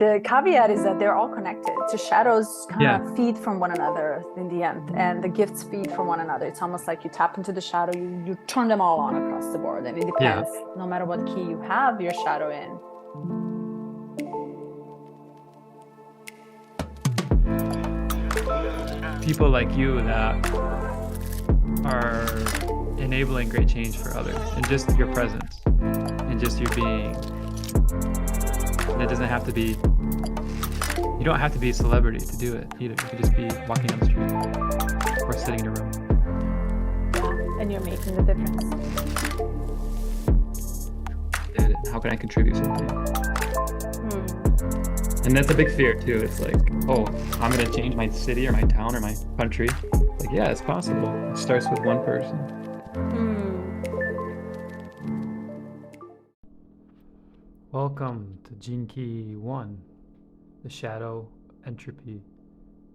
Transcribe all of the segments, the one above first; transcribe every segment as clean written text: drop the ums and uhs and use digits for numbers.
The caveat is that they're all connected. So shadows kind Yeah, of feed from one another in the end, and the gifts feed from one another. It's almost like you tap into the shadow, you turn them all on across the board, and it yeah. depends. No matter what key you have your shadow in. People like you that are enabling great change for others, and just your presence and just your being. And it doesn't have to be, you don't have to be a celebrity to do it either. You could just be walking down the street or sitting in a room. And you're making the difference. How can I contribute something? And that's a big fear too. It's like, oh, I'm going to change my city or my town or my country. Like, yeah, it's possible. It starts with one person. Welcome to Gene Key 1, the shadow, entropy,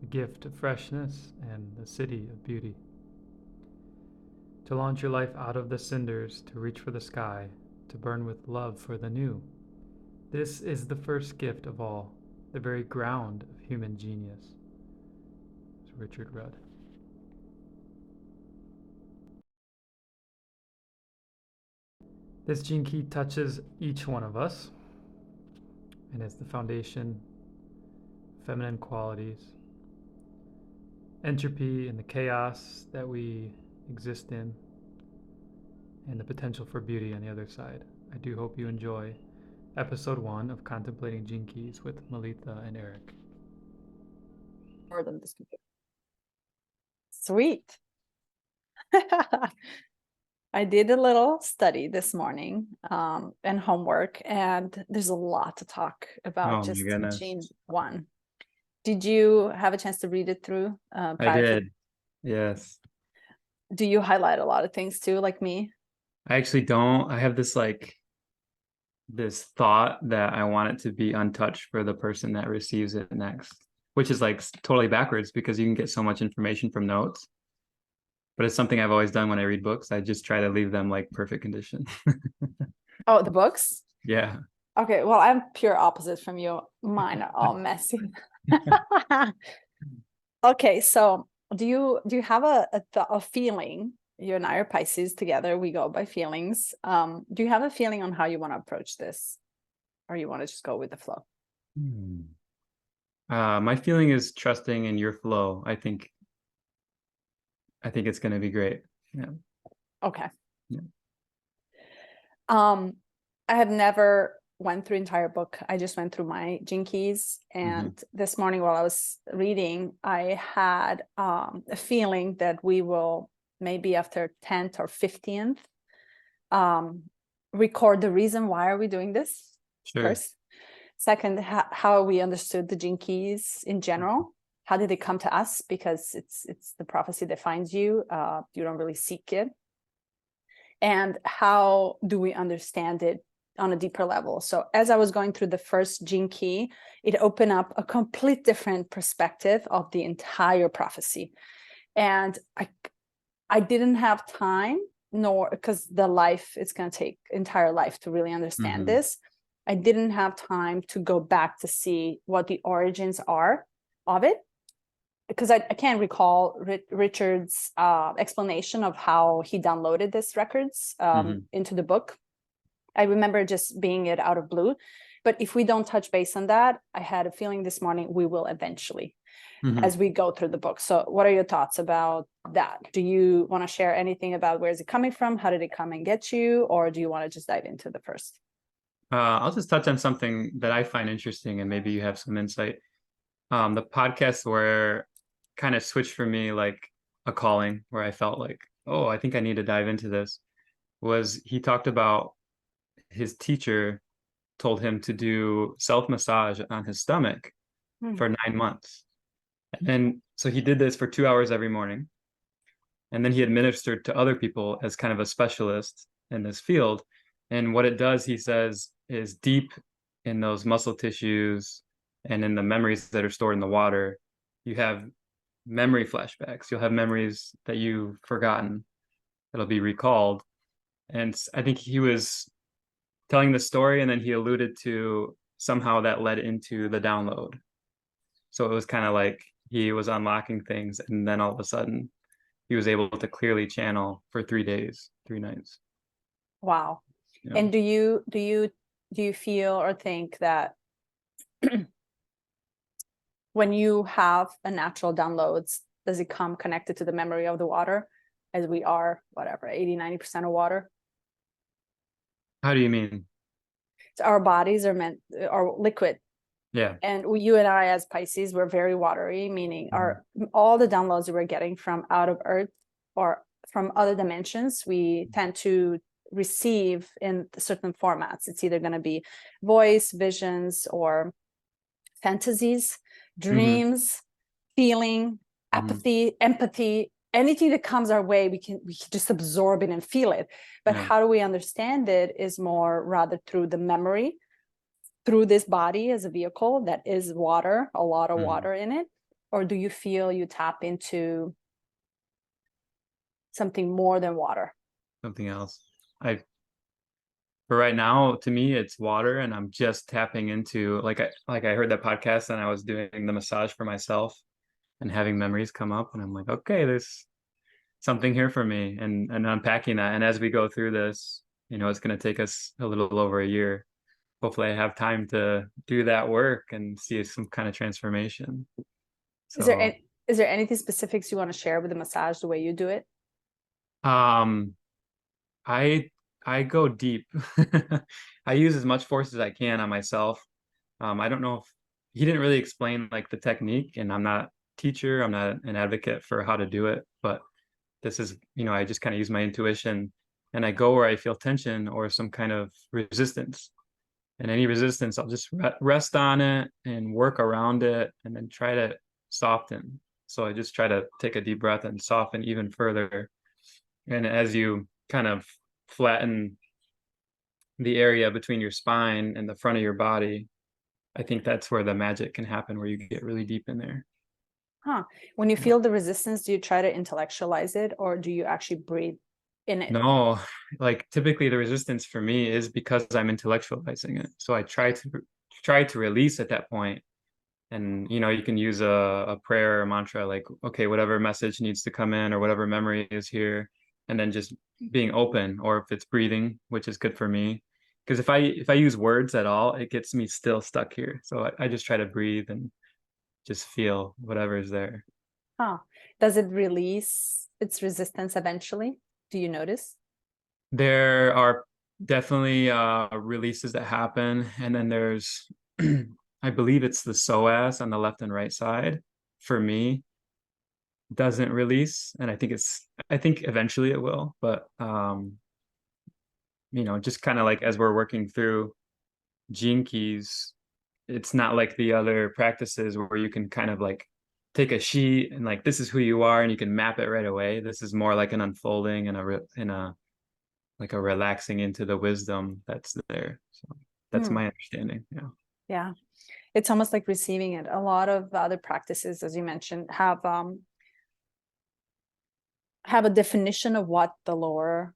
the gift of freshness, and the city of beauty. To launch your life out of the cinders, to reach for the sky, to burn with love for the new. This is the first gift of all, the very ground of human genius. It's Richard Rudd. This gene key touches each one of us and is the foundation of feminine qualities, entropy and the chaos that we exist in, and the potential for beauty on the other side. I do hope you enjoy episode 1 of Contemplating Gene Keys with Milica and Eric. More than this computer. Sweet. I did a little study this morning and homework, and there's a lot to talk about just Gene 1. Did you have a chance to read it through? I did, yes. Do you highlight a lot of things too, like me? I actually don't. I have this thought that I want it to be untouched for the person that receives it next, which is like totally backwards because you can get so much information from notes. But it's something I've always done when I read books. I just try to leave them like perfect condition. Oh, the books? Yeah. Okay, well, I'm pure opposite from you. Mine are all messy. Okay, so do you have a feeling? You and I are Pisces together. We go by feelings. Do you have a feeling on how you want to approach this, or you want to just go with the flow? My feeling is trusting in your flow. I think it's going to be great. Yeah. Okay. Yeah. I have never went through entire book. I just went through my gene keys, and this morning while I was reading, I had a feeling that we will maybe after 10th or 15th record the reason why are we doing this. Sure. First. Second, how we understood the gene keys in general. How did they come to us? Because it's the prophecy that finds you. You don't really seek it. And how do we understand it on a deeper level? So as I was going through the first gene key, it opened up a complete different perspective of the entire prophecy. And I didn't have time, nor because it's going to take entire life to really understand this. I didn't have time to go back to see what the origins are of it, because I can't recall Richard's explanation of how he downloaded these records into the book. I remember just being it out of blue. But if we don't touch base on that, I had a feeling this morning we will eventually as we go through the book. So what are your thoughts about that? Do you want to share anything about where is it coming from? How did it come and get you? Or do you want to just dive into the first? I'll just touch on something that I find interesting and maybe you have some insight. The podcast where kind of switched for me like a calling, where I felt like, oh, I think I need to dive into this, was he talked about his teacher told him to do self-massage on his stomach for 9 months. And then, so he did this for 2 hours every morning. And then he administered to other people as kind of a specialist in this field. And what it does, he says, is deep in those muscle tissues and in the memories that are stored in the water, you have memory flashbacks. You'll have memories that you've forgotten that'll be recalled. And I think he was telling the story, and then he alluded to somehow that led into the download. So it was kind of like he was unlocking things, and then all of a sudden he was able to clearly channel for 3 days, 3 nights. Wow. Yeah. And do you feel or think that when you have a natural downloads, does it come connected to the memory of the water, as we are whatever 80-90% of water? How do you mean? So our bodies are liquid, Yeah. and you and I as Pisces, we're very watery, meaning all the downloads that we're getting from out of Earth or from other dimensions, we tend to receive in certain formats. It's either going to be voice, visions, or fantasies, dreams, feeling, apathy, empathy, anything that comes our way, we can just absorb it and feel it. But how do we understand it is more rather through the memory, through this body as a vehicle that is water, a lot of water in it. Or do you feel you tap into something more than water? Something else. For right now, to me, it's water, and I'm just tapping into, like I heard that podcast and I was doing the massage for myself and having memories come up, and I'm like, okay, there's something here for me, and unpacking that. And as we go through this, it's going to take us a little over a year. Hopefully I have time to do that work and see some kind of transformation. So is there anything specifics you want to share with the massage, the way you do it? I go deep. I use as much force as I can on myself. I don't know if he didn't really explain like the technique, and I'm not a teacher, I'm not an advocate for how to do it, but this is, I just kind of use my intuition, and I go where I feel tension or some kind of resistance. And any resistance, I'll just rest on it and work around it, and then try to soften. So I just try to take a deep breath and soften even further. And as you kind of flatten the area between your spine and the front of your body, I think that's where the magic can happen, where you get really deep in there. When you feel the resistance, do you try to intellectualize it, or do you actually breathe in it? No, like typically the resistance for me is because I'm intellectualizing it. So I try to release at that point. And you can use a prayer or mantra, like, okay, whatever message needs to come in or whatever memory is here, and then just being open. Or if it's breathing, which is good for me, because if I use words at all, it gets me still stuck here. So I just try to breathe and just feel whatever is there. Does it release its resistance eventually? Do you notice? There are definitely releases that happen, and then there's I believe it's the psoas on the left and right side for me doesn't release, and I think eventually it will, but just kind of like as we're working through gene keys, it's not like the other practices where you can kind of like take a sheet and like, this is who you are, and you can map it right away. This is more like an unfolding and a relaxing into the wisdom that's there. So that's my understanding. Yeah, it's almost like receiving it. A lot of other practices, as you mentioned, have a definition of what the lower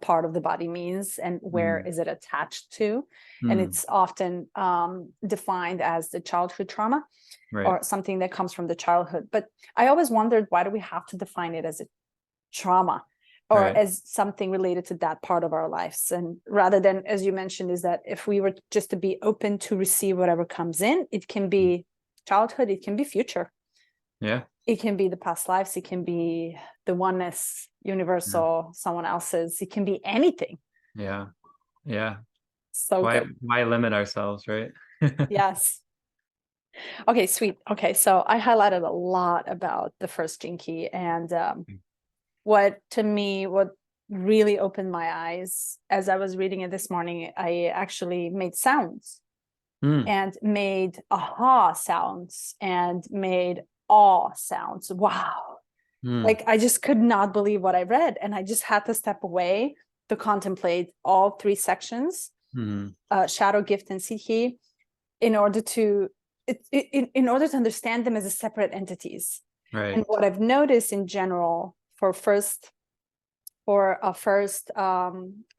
part of the body means and where is it attached to. And it's often defined as the childhood trauma, right, or something that comes from the childhood. But I always wondered, why do we have to define it as a trauma or right, as something related to that part of our lives? And rather than, as you mentioned, is that if we were just to be open to receive whatever comes in, it can be childhood, it can be future. Yeah. It can be the past lives, it can be the oneness, universal, someone else's, it can be anything. Yeah. Yeah. So Why good. why limit ourselves, right? Yes. Okay, sweet. Okay, so I highlighted a lot about the first gene key, and what really opened my eyes as I was reading it this morning, I actually made sounds and made aha sounds and made awe sounds. Wow. Like I just could not believe what I read, and I just had to step away to contemplate all three sections, shadow, gift, and seed key, in order to understand them as separate entities. Right. And what I've noticed in general for a first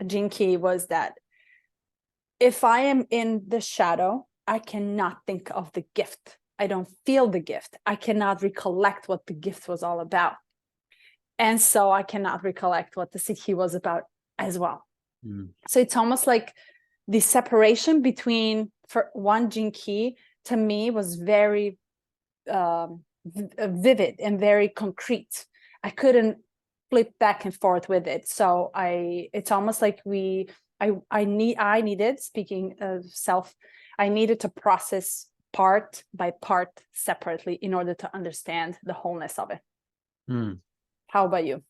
gene key was that if I am in the shadow, I cannot think of the gift. I don't feel the gift. I cannot recollect what the gift was all about. And so I cannot recollect what the city was about as well. So it's almost like the separation between, for one gene key, to me was very vivid and very concrete. I couldn't flip back and forth with it. So it's almost like I needed, speaking of self, I needed to process part by part separately in order to understand the wholeness of it. How about you?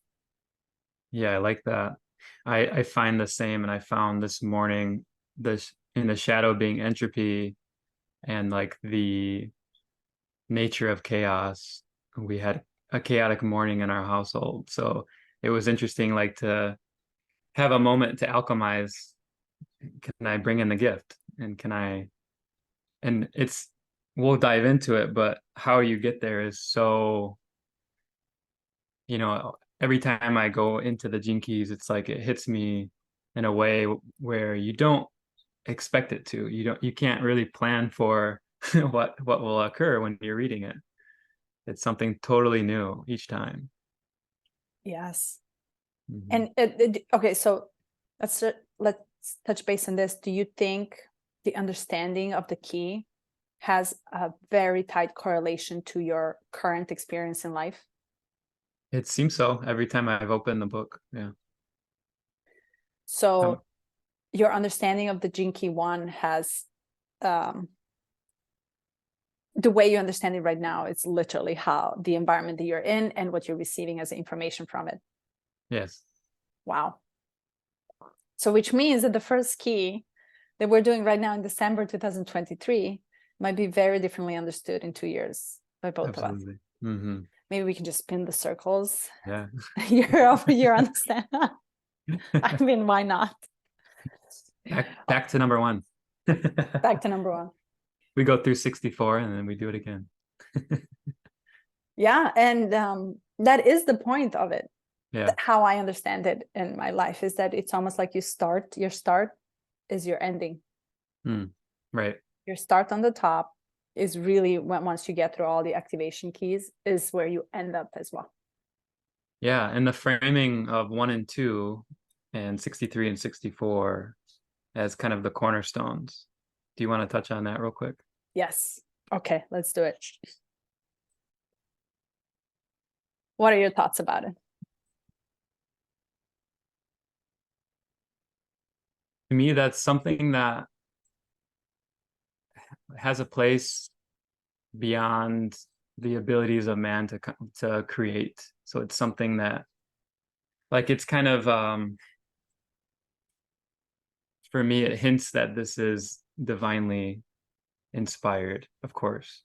Yeah, I like that. I find the same, and I found this morning this in the shadow being entropy and like the nature of chaos. We had a chaotic morning in our household, so it was interesting, like, to have a moment to alchemize. Can I bring in the gift, and we'll dive into it, but how you get there is so, every time I go into the gene keys, it's like it hits me in a way where you don't expect it to. You can't really plan for what will occur when you're reading it. It's something totally new each time. Yes. And okay, so let's touch base on this. Do you think the understanding of the key has a very tight correlation to your current experience in life? It seems so every time I've opened the book. Yeah. So your understanding of the gene key 1 has the way you understand it right now, it's literally how the environment that you're in and what you're receiving as information from it. Yes. Wow. So which means that the first key that we're doing right now in December 2023 might be very differently understood in 2 years by both of us. Maybe we can just spin the circles. Yeah. Year over year, understand. I mean, why not? Back to number 1. Back to number 1. We go through 64 and then we do it again. Yeah, and that is the point of it. Yeah. How I understand it in my life is that it's almost like your start is your ending. Right. Your start on the top is really once you get through all the activation keys is where you end up as well. Yeah, and the framing of 1 and 2 and 63 and 64 as kind of the cornerstones. Do you want to touch on that real quick? Yes. Okay, let's do it. What are your thoughts about it? To me, that's something that has a place beyond the abilities of man to create. So it's something that, like, it's kind of for me, it hints that this is divinely inspired, of course,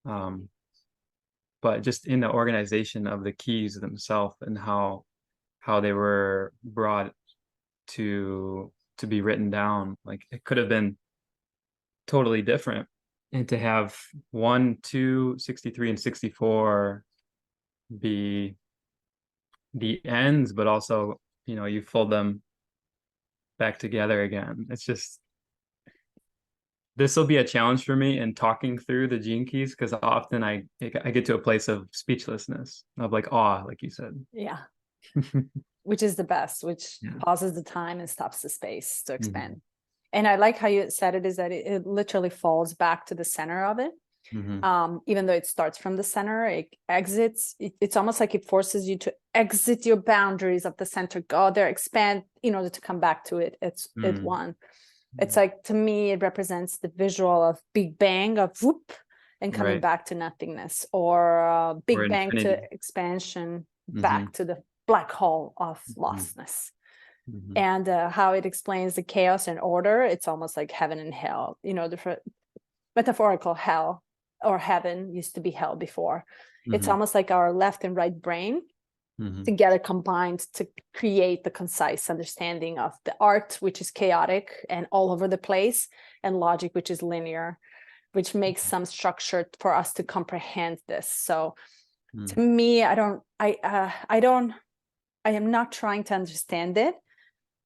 but just in the organization of the keys themselves and how they were brought to be written down. Like, it could have been totally different, and to have 1, 2, 63 and 64 be the ends, but also, you fold them back together again. It's just, this will be a challenge for me in talking through the gene keys, because often I get to a place of speechlessness, of like awe, like you said. Yeah. Which is the best, which pauses the time and stops the space to expand. And I like how you said it, is that it literally falls back to the center of it. Even though it starts from the center, it exits. It's almost like it forces you to exit your boundaries of the center, go there, expand in order to come back to it. It's one. It's like, to me, it represents the visual of Big Bang, of whoop, and coming back to nothingness, or Big Bang to expansion, back to the black hole of lostness. And how it explains the chaos and order. It's almost like heaven and hell, the metaphorical hell or heaven used to be hell before. It's almost like our left and right brain together combined to create the concise understanding of the art, which is chaotic and all over the place, and logic, which is linear, which makes some structure for us to comprehend this. So to me, I am not trying to understand it.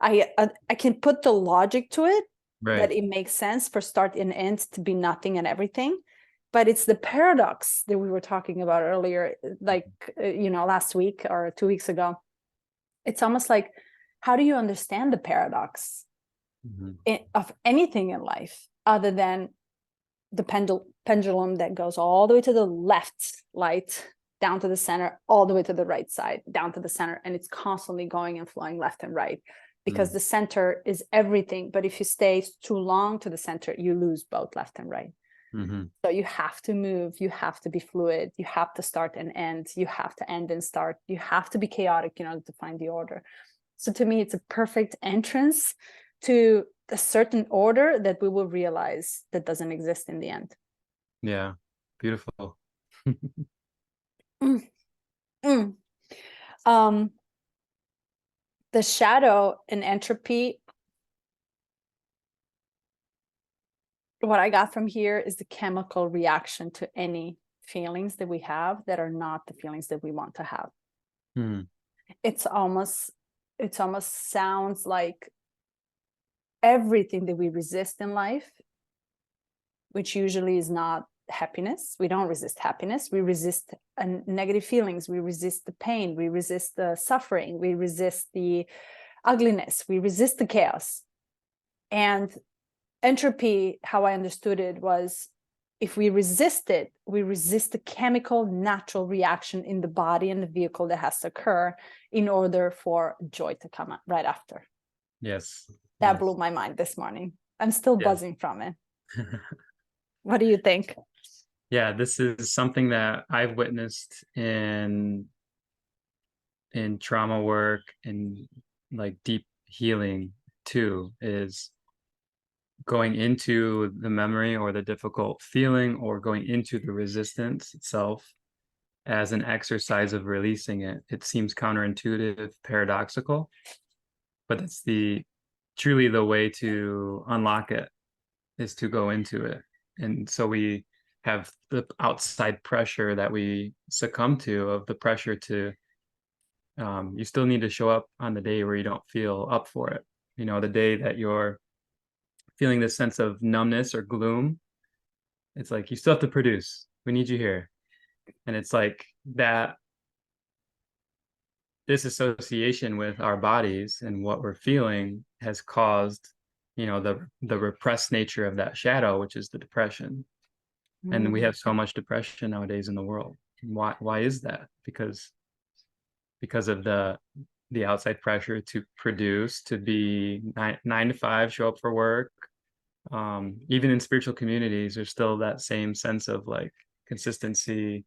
I can put the logic to it, Right. that it makes sense for start and end to be nothing and everything. But it's the paradox that we were talking about earlier, like, last week or 2 weeks ago. It's almost like, how do you understand the paradox of anything in life other than the pendulum that goes all the way to the left, light, down to the center, all the way to the right side, down to the center, and it's constantly going and flowing left and right, because the center is everything. But if you stay too long to the center, you lose both left and right. So you have to move, you have to be fluid, you have to start and end, you have to end and start, you have to be chaotic in order to find the order. So to me, it's a perfect entrance to a certain order that we will realize that doesn't exist in the end. Yeah, beautiful. The shadow in entropy, what I got from here is the chemical reaction to any feelings that we have that are not the feelings that we want to have. It's almost sounds like everything that we resist in life, which usually is not happiness. We don't resist happiness. We resist negative feelings. We resist the pain. We resist the suffering. We resist the ugliness. We resist the chaos. And entropy, how I understood it, was if we resist it, we resist the chemical natural reaction in the body and the vehicle that has to occur in order for joy to come right after. Yes. That blew my mind this morning. I'm still buzzing from it. What do you think? Yeah, this is something that I've witnessed in trauma work and like deep healing too, is going into the memory or the difficult feeling or going into the resistance itself as an exercise of releasing it. It seems counterintuitive, paradoxical, but it's truly the way to unlock it, is to go into it. And so we have the outside pressure that we succumb to, of the pressure to, you still need to show up on the day where you don't feel up for it. The day that you're feeling this sense of numbness or gloom, it's like, you still have to produce. We need you here. And it's like that disassociation with our bodies and what we're feeling has caused, the repressed nature of that shadow, which is the depression. And we have so much depression nowadays in the world. Why is that? Because of the outside pressure to produce, to be 9 to 5, show up for work. Even in spiritual communities, there's still that same sense of like consistency.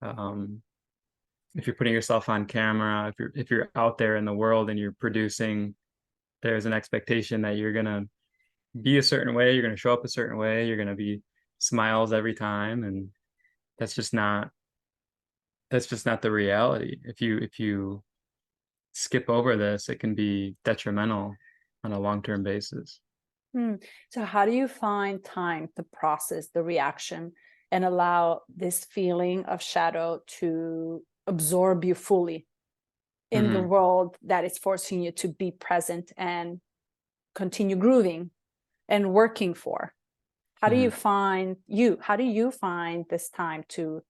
If you're putting yourself on camera, if you're out there in the world and you're producing, there's an expectation that you're gonna be a certain way, you're gonna show up a certain way, you're gonna be smiles every time, and that's just not the reality. If you skip over this, it can be detrimental on a long-term basis. So how do you find time to process the reaction and allow this feeling of shadow to absorb you fully in the world that is forcing you to be present and continue grooving and working for? How do you find this time to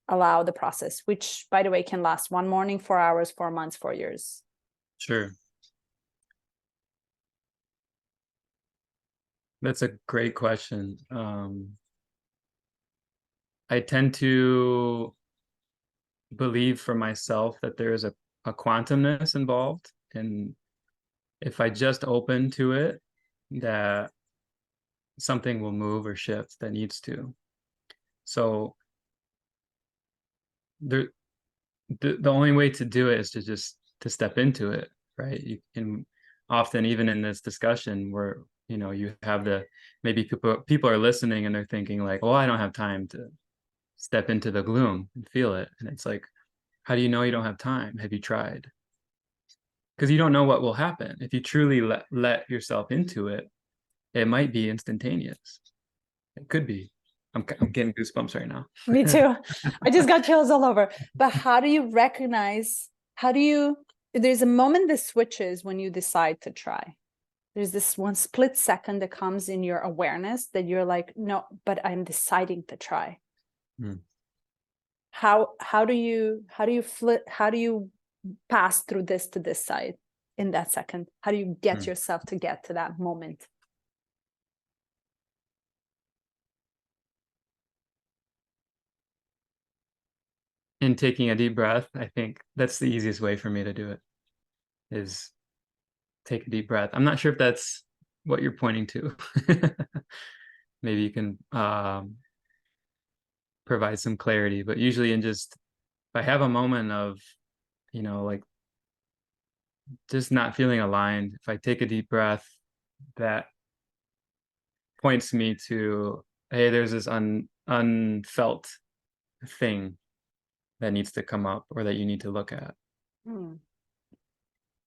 allow the process, which, by the way, can last one morning, 4 hours, 4 months, 4 years? Sure. That's a great question. I tend to believe for myself that there is a quantumness involved, and if I just open to it, that something will move or shift that needs to. So the only way to do it is to step into it, right? You can often, even in this discussion where you have maybe people are listening and they're thinking like, oh, I don't have time to step into the gloom and feel it. And it's like, how do you know you don't have time? Have you tried? Because you don't know what will happen. If you truly let yourself into it, it might be instantaneous. It could be. I'm getting goosebumps right now. Me too. I just got chills all over. But how do you recognize, there's a moment that switches when you decide to try. There's this one split second that comes in your awareness that you're like, no, but I'm deciding to try. Mm. How do you flip, how do you pass through this to this side in that second? How do you get yourself to get to that moment? In taking a deep breath, I think that's the easiest way for me to do it, is take a deep breath. I'm not sure if that's what you're pointing to. Maybe you can provide some clarity, but usually if I have a moment of, like just not feeling aligned, if I take a deep breath, that points me to, hey, there's this unfelt thing that needs to come up, or that you need to look at. Hmm.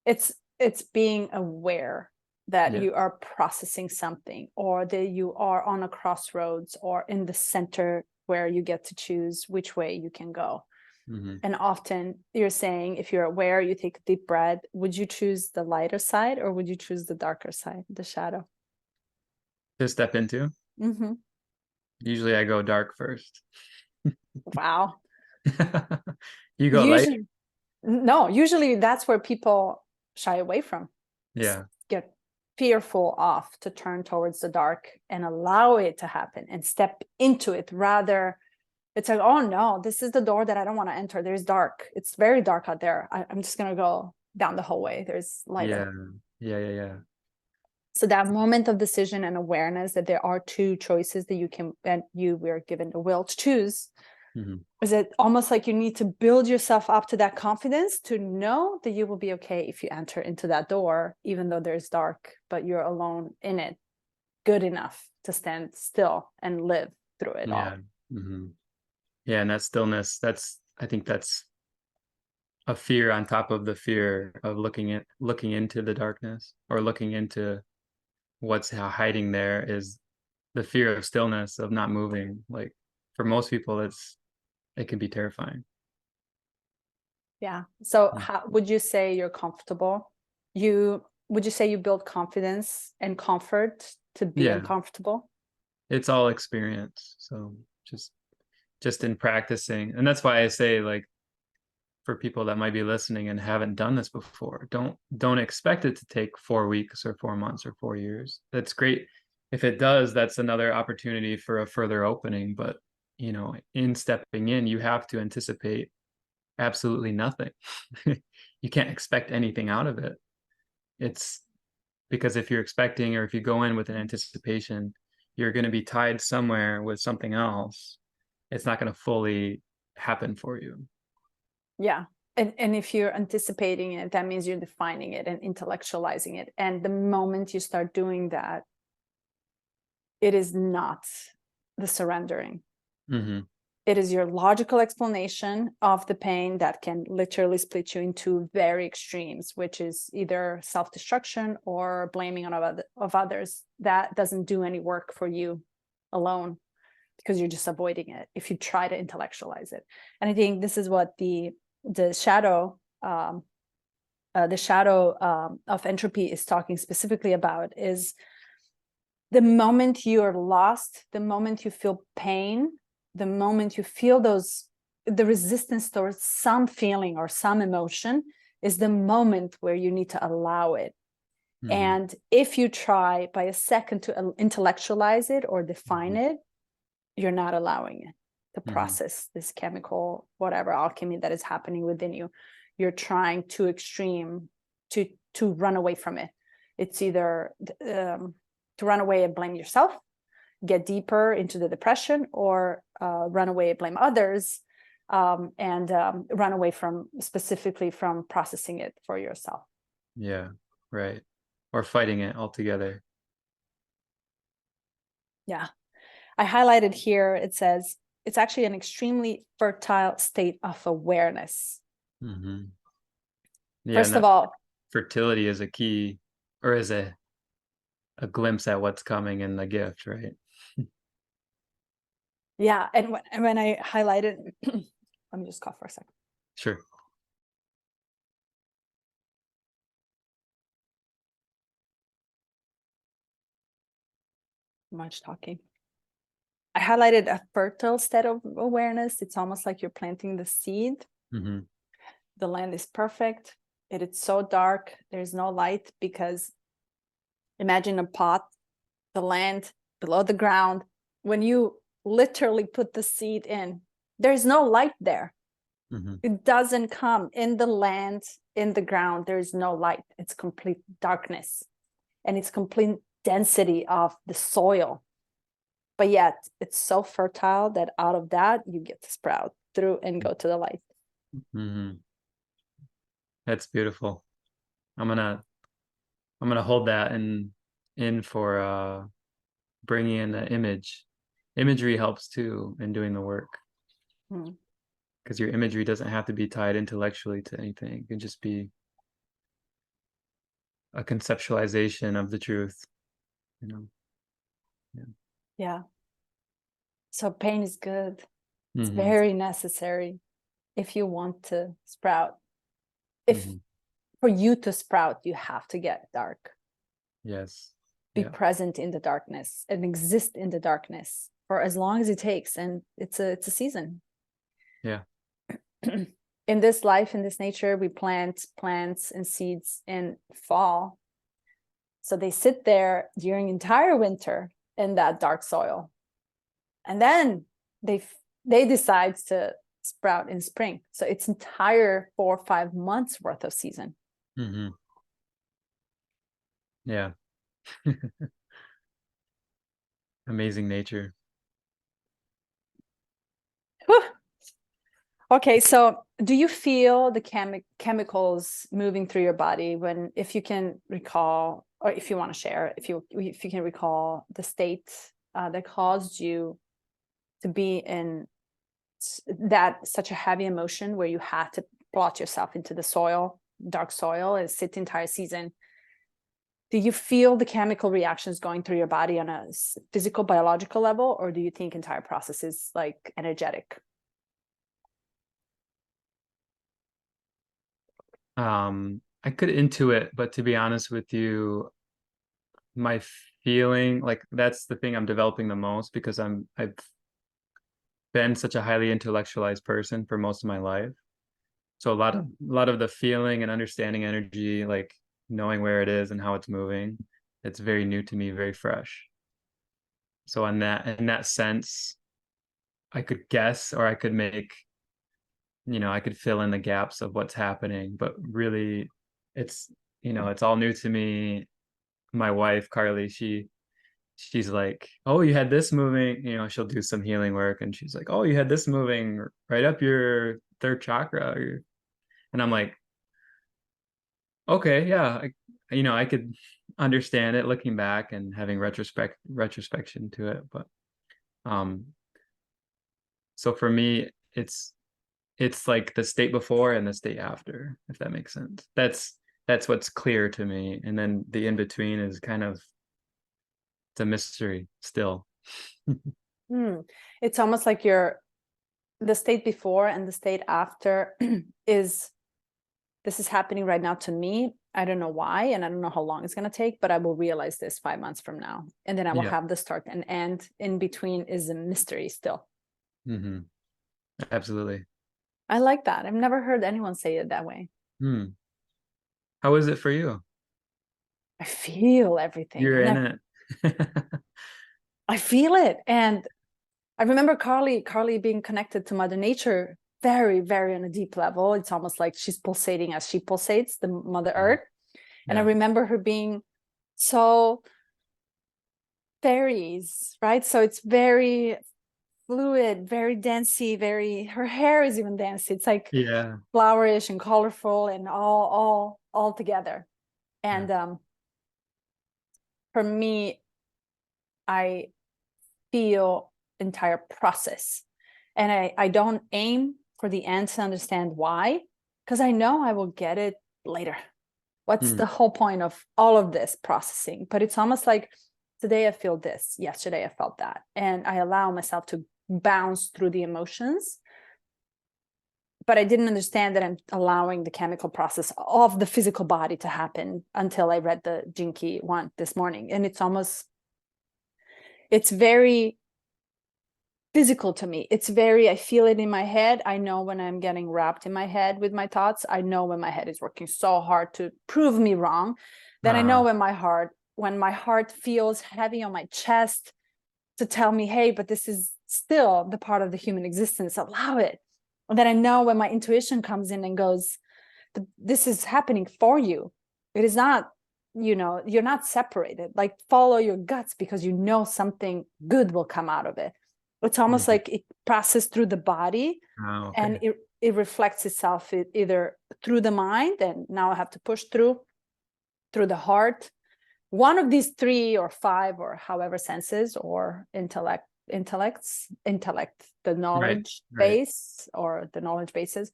It's being aware that Yeah. you are processing something, or that you are on a crossroads or in the center where you get to choose which way you can go. Mm-hmm. And often you're saying, if you're aware, you take a deep breath, would you choose the lighter side or would you choose the darker side, the shadow? To step into. Mm-hmm. Usually I go dark first. Wow. You go light. Usually, no, usually that's where people shy away from. Yeah. Get fearful off to turn towards the dark and allow it to happen and step into it. Rather, it's like, oh no, this is the door that I don't want to enter. There's dark. It's very dark out there. I'm just going to go down the hallway. There's lighter. Yeah. So that moment of decision and awareness that there are two choices that you can, and you were given the will to choose. Mm-hmm. Is it almost like you need to build yourself up to that confidence to know that you will be okay if you enter into that door, even though there's dark, but you're alone in it, good enough to stand still and live through it all. Mm-hmm. Yeah, and that stillness, I think that's a fear on top of the fear of looking into the darkness, or looking into what's hiding there, is the fear of stillness, of not moving. Like, for most people, it can be terrifying. Yeah. So how would you say you're comfortable? Would you say you build confidence and comfort to be uncomfortable? It's all experience. So just in practicing. And that's why I say, like, for people that might be listening and haven't done this before, don't expect it to take 4 weeks or 4 months or 4 years. That's great. If it does, that's another opportunity for a further opening. But, in stepping in, you have to anticipate absolutely nothing. You can't expect anything out of it. It's because if you're expecting, or if you go in with an anticipation, you're going to be tied somewhere with something else. It's not going to fully happen for you. Yeah. And if you're anticipating it, that means you're defining it and intellectualizing it. And the moment you start doing that, it is not the surrendering. Mm-hmm. It is your logical explanation of the pain that can literally split you into very extremes, which is either self-destruction or blaming of others. That doesn't do any work for you alone, because you're just avoiding it if you try to intellectualize it. And I think this is what the shadow of entropy is talking specifically about, is the moment you're lost, the moment you feel pain, the moment you feel the resistance towards some feeling or some emotion, is the moment where you need to allow it. Mm-hmm. And if you try by a second to intellectualize it or define it, you're not allowing it to process this chemical, whatever alchemy that is happening within you. You're trying too extreme to run away from it. It's either to run away and blame yourself, get deeper into the depression, or run away and blame others, and run away specifically from processing it for yourself. Yeah, right. Or fighting it altogether. Yeah. I highlighted here, it says, it's actually an extremely fertile state of awareness. Mm-hmm. Yeah, First of all, fertility is a key, or is a glimpse at what's coming in the gift, right? yeah. And when I highlighted, let me just cough for a second. Sure. Much talking. I highlighted a fertile state of awareness. It's almost like you're planting the seed. Mm-hmm. The land is perfect. It is so dark. There's no light, because imagine a pot, the land below the ground. When you literally put the seed in, there's no light there. Mm-hmm. It doesn't come in the land, in the ground. There is no light. It's complete darkness, and it's complete density of the soil. But yet it's so fertile that out of that you get to sprout through and go to the light. Mm-hmm. That's beautiful. I'm gonna hold that in for bringing in the image. Imagery helps too in doing the work, because your imagery doesn't have to be tied intellectually to anything. It can just be a conceptualization of the truth, you know. Yeah. So pain is good. It's Mm-hmm. very necessary if you want to sprout. If for you to sprout, you have to get dark. Yes. Be present in the darkness and exist in the darkness for as long as it takes. And it's a season. Yeah. In this life, in this nature, we plant plants and seeds in fall. So they sit there during entire winter in that dark soil. And then they decide to sprout in spring. So it's entire 4 or 5 months worth of season. Mm-hmm. Yeah. Amazing nature. Whew. Okay, so do you feel the chemicals moving through your body when, if you can recall, or if you want to share, if you can recall the state that caused you to be in that such a heavy emotion where you had to plot yourself into the soil, dark soil, and sit the entire season? Do you feel the chemical reactions going through your body on a physical, biological level, or do you think entire process is like energetic? I could intuit, but to be honest with you, my feeling, like, that's the thing I'm developing the most, because I've been such a highly intellectualized person for most of my life. So a lot of the feeling and understanding energy, like knowing where it is and how it's moving, it's very new to me, very fresh. So in that sense, I could guess, or I could make, I could fill in the gaps of what's happening, but really it's, it's all new to me. My wife, Carly, she's like, oh, you had this moving, she'll do some healing work, and she's like, oh, you had this moving right up your third chakra. And I'm like, okay, yeah, I could understand it looking back and having retrospection to it. But so for me, it's like the state before and the state after, if that makes sense. That's what's clear to me. And then the in between is kind of, it's a mystery still. It's almost like the state before and the state after this is happening right now to me. I don't know why, and I don't know how long it's going to take, but I will realize this 5 months from now, and then I will have the start and end. In between is a mystery still. Mm-hmm. Absolutely. I like that. I've never heard anyone say it that way. How is it for you? I feel everything. You're in it. I feel it. And I remember Carly being connected to Mother Nature very, very on a deep level. It's almost like she's pulsating as she pulsates, the Mother Earth. And I remember her being so fairies, right? So it's very fluid, very dancey, her hair is even dancey. It's like flowerish and colorful and all together. And for me, I feel entire process, and I don't aim for the end to understand why, because I know I will get it later. What's the whole point of all of this processing? But it's almost like today I feel this, yesterday I felt that, and I allow myself to bounce through the emotions. But I didn't understand that I'm allowing the chemical process of the physical body to happen until I read the Jinky one this morning. And it's almost, It's very physical to me. It's very, I feel it in my head. I know when I'm getting wrapped in my head with my thoughts. I know when my head is working so hard to prove me wrong. Then I know when my heart feels heavy on my chest to tell me, hey, but this is still the part of the human existence, allow it. And then I know when my intuition comes in and goes, this is happening for you. It is not, you're not separated. Like, follow your guts, because you know something good will come out of it. It's almost like it passes through the body, and it reflects itself either through the mind, and now I have to push through the heart. One of these 3 or 5 or however senses or intellect, the knowledge base or the knowledge bases,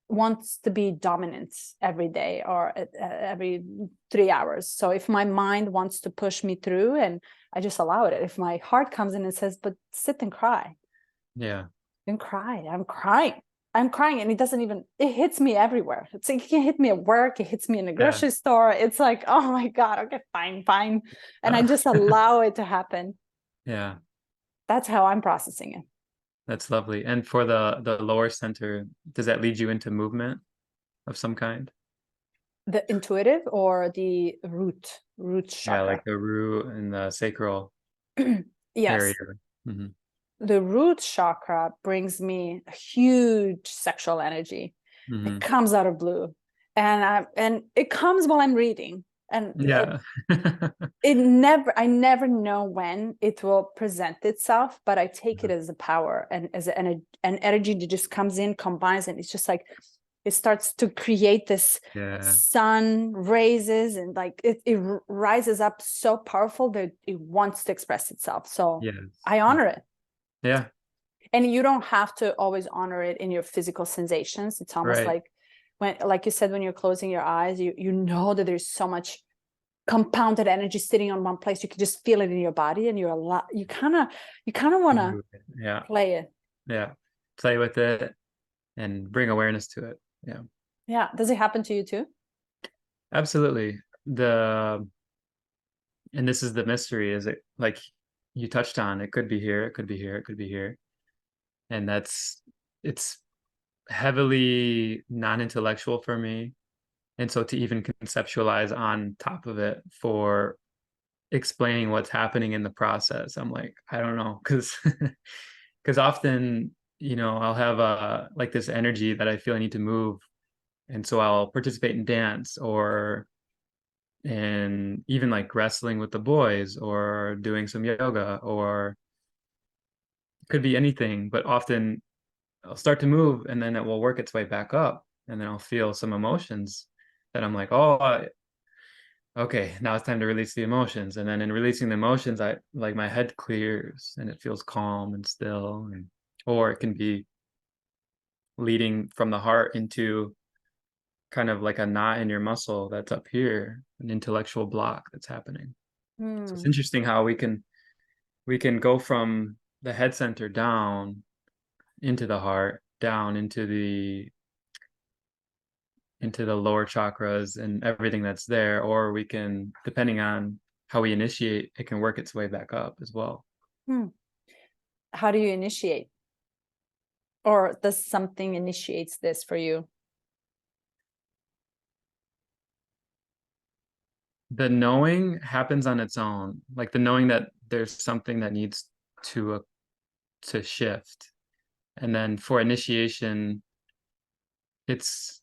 wants to be dominant every day or every 3 hours. So if my mind wants to push me through, and I just allow it. If my heart comes in and says, but sit and cry. Yeah. And cry. I'm crying. And it doesn't even, it hits me everywhere. It's like, it can hit me at work. It hits me in the grocery store. It's like, oh my God, okay, fine. And I just allow it to happen. Yeah. That's how I'm processing it. That's lovely. And for the lower center, does that lead you into movement of some kind? The intuitive or the root chakra? Yeah, like the root and the sacral yes. area. Mm-hmm. The root chakra brings me a huge sexual energy. It comes out of blue, and it comes while I'm reading, and I never know when it will present itself, but I take it as a power and as an energy that just comes in, combines, and it's just like it starts to create this sun raises, and like it rises up so powerful that it wants to express itself. So I honor it. Yeah. And you don't have to always honor it in your physical sensations. It's almost like when, like you said, when you're closing your eyes, you know that there's so much compounded energy sitting on one place. You can just feel it in your body, and you kind of want to play it. Yeah. Play with it and bring awareness to it. Yeah. Yeah. Does it happen to you too? Absolutely. And this is the mystery, is it, like you touched on, it could be here, it could be here, it could be here. And it's heavily non-intellectual for me. And so to even conceptualize on top of it for explaining what's happening in the process, I'm like, I don't know, because often, I'll have like this energy that I feel I need to move. And so I'll participate in dance and even like wrestling with the boys or doing some yoga, or it could be anything, but often I'll start to move and then it will work its way back up. And then I'll feel some emotions that I'm like, oh, okay, now it's time to release the emotions. And then in releasing the emotions, I like my head clears and it feels calm and still. Or it can be leading from the heart into kind of like a knot in your muscle that's up here, an intellectual block that's happening. So it's interesting how we can go from the head center down into the heart, down into the lower chakras and everything that's there, or we can, depending on how we initiate, it can work its way back up as well. How do you initiate? Or does something initiates this for you? The knowing happens on its own, like the knowing that there's something that needs to shift. And then for initiation, it's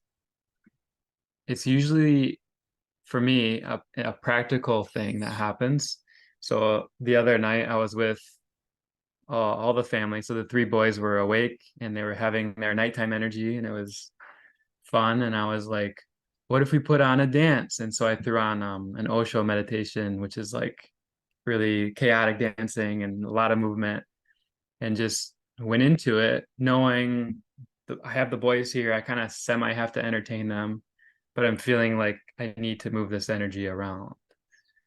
usually, for me, a practical thing that happens. So the other night I was with all the family. So the 3 boys were awake and they were having their nighttime energy, and it was fun. And I was like, what if we put on a dance? And so I threw on an Osho meditation, which is like really chaotic dancing and a lot of movement, and just went into it knowing I have the boys here. I kind of semi have to entertain them, but I'm feeling like I need to move this energy around.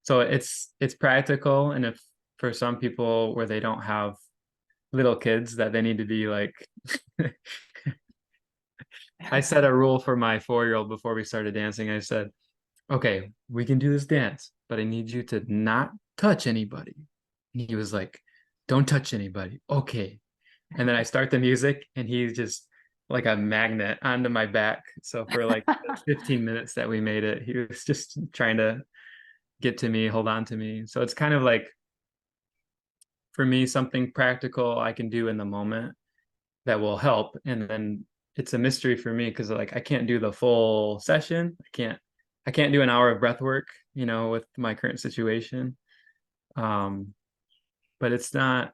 So it's practical. And if for some people where they don't have little kids, that they need to be like I set a rule for my 4-year-old before we started dancing. I said, okay, we can do this dance, but I need you to not touch anybody. he was like, don't touch anybody. Okay. And then I start the music and he's just like a magnet onto my back. So for like the 15 minutes that we made it, he was just trying to get to me, hold on to me. So it's kind of like, for me, something practical I can do in the moment that will help. And then it's a mystery for me because like I can't do the full session. I can't do an hour of breath work, with my current situation. But it's not,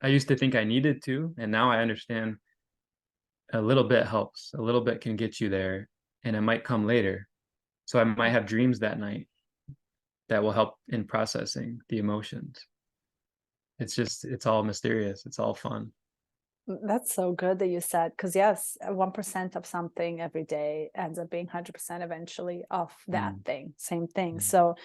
I used to think I needed to, and now I understand a little bit helps. A little bit can get you there, and it might come later. So I might have dreams that night that will help in processing the emotions. It's all mysterious. It's all fun. That's so good that you said, because yes, 1% of something every day ends up being 100% eventually of that thing, same thing. So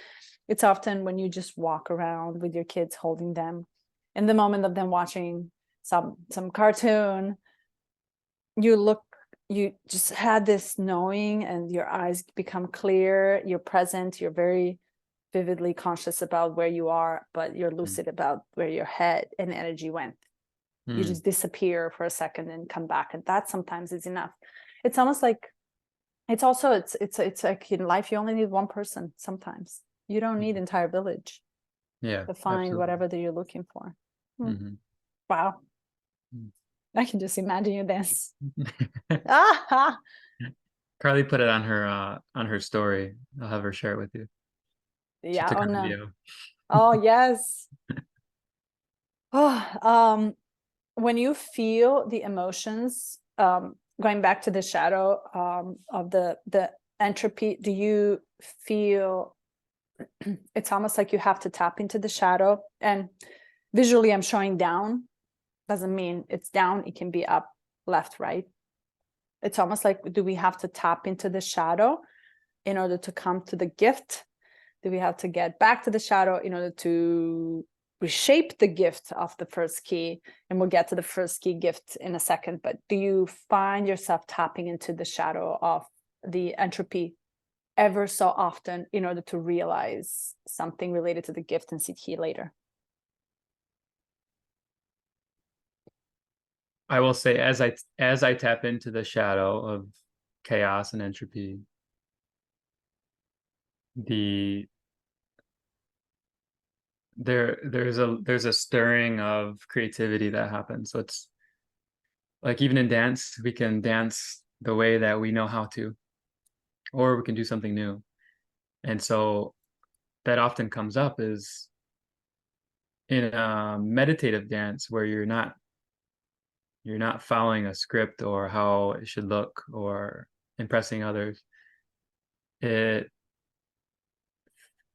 it's often when you just walk around with your kids holding them in the moment of them watching some cartoon, you just had this knowing and your eyes become clear, you're present, you're very vividly conscious about where you are, but you're lucid about where your head and energy went. You just disappear for a second and come back, and that sometimes is enough. It's almost like it's like in life you only need one person. Sometimes you don't need entire village Yeah, to find absolutely. whatever that you're looking for. Wow. I can just imagine you dance. Carly put it on her story. I'll have her share it with you. She Yeah. took Oh a no. video. Oh yes. When you feel the emotions, going back to the shadow of the entropy, do you feel it's almost like you have to tap into the shadow? And visually I'm showing down, doesn't mean it's down, it can be up, left, right. It's almost like, do we have to tap into the shadow in order to come to the gift? Do we have to get back to the shadow in order to reshape the gift of the first key? And we'll get to the first key gift in a second, but do you find yourself tapping into the shadow of the entropy ever so often in order to realize something related to the gift and seed key later? I will say, as I tap into the shadow of chaos and entropy, there's a stirring of creativity that happens. So it's like, even in dance, we can dance the way that we know how to, or we can do something new. And so that often comes up is in a meditative dance where you're not following a script or how it should look or impressing others.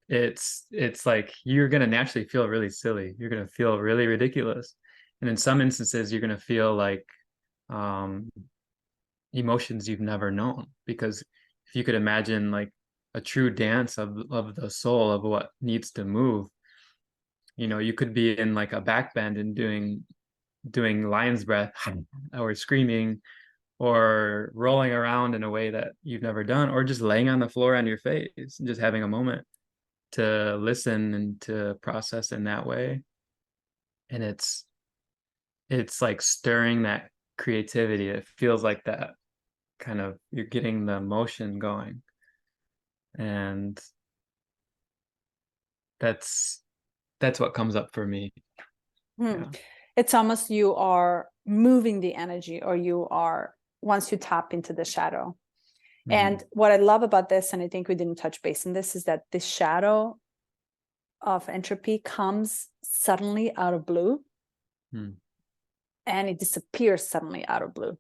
It's like you're going to naturally feel really silly. You're going to feel really ridiculous. And in some instances, you're going to feel like emotions you've never known. Because if you could imagine like a true dance of the soul of what needs to move, you could be in like a back bend and doing lion's breath or screaming or rolling around in a way that you've never done, or just laying on the floor on your face and just having a moment to listen and to process in that way. And it's like stirring that creativity. It feels like that kind of, you're getting the motion going, and that's what comes up for me. Yeah. It's almost you are moving the energy, or you are, once you tap into the shadow. And what I love about this, and I think we didn't touch base on this, is that the shadow of entropy comes suddenly out of blue, and it disappears suddenly out of blue.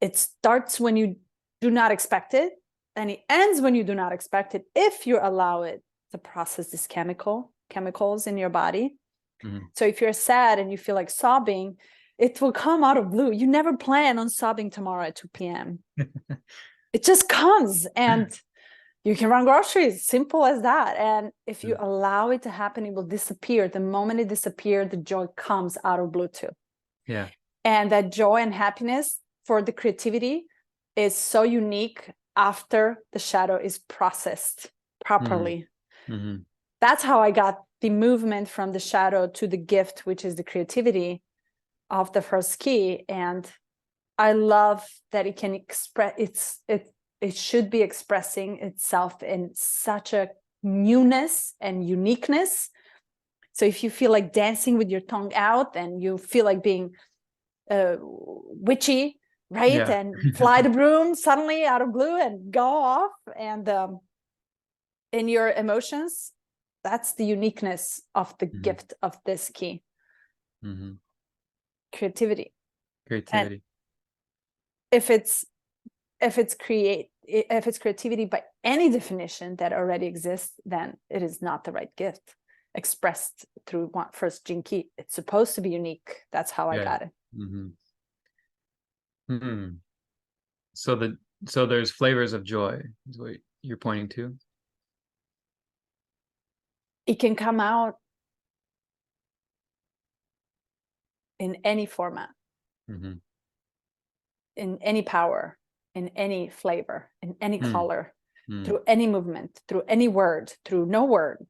It starts when you do not expect it, and it ends when you do not expect it, if you allow it to process these chemicals in your body. So if you're sad and you feel like sobbing, it will come out of blue. You never plan on sobbing tomorrow at 2 p.m. It just comes, and you can run groceries, simple as that. And if you allow it to happen, it will disappear. The moment it disappears, the joy comes out of blue too. Yeah. And that joy and happiness for the creativity is so unique after the shadow is processed properly. That's how I got the movement from the shadow to the gift, which is the creativity of the first key. And I love that it can express it should be expressing itself in such a newness and uniqueness. So if you feel like dancing with your tongue out and you feel like being witchy, right? Yeah. And fly the broom suddenly out of blue and go off. And in your emotions, that's the uniqueness of the gift of this key. Creativity. Creativity. And if it's creativity by any definition that already exists, then it is not the right gift expressed through one first gene key. It's supposed to be unique. That's how I got it. So there's flavors of joy is what you're pointing to. It can come out in any format, in any power, in any flavor, in any color, through any movement, through any word, through no word.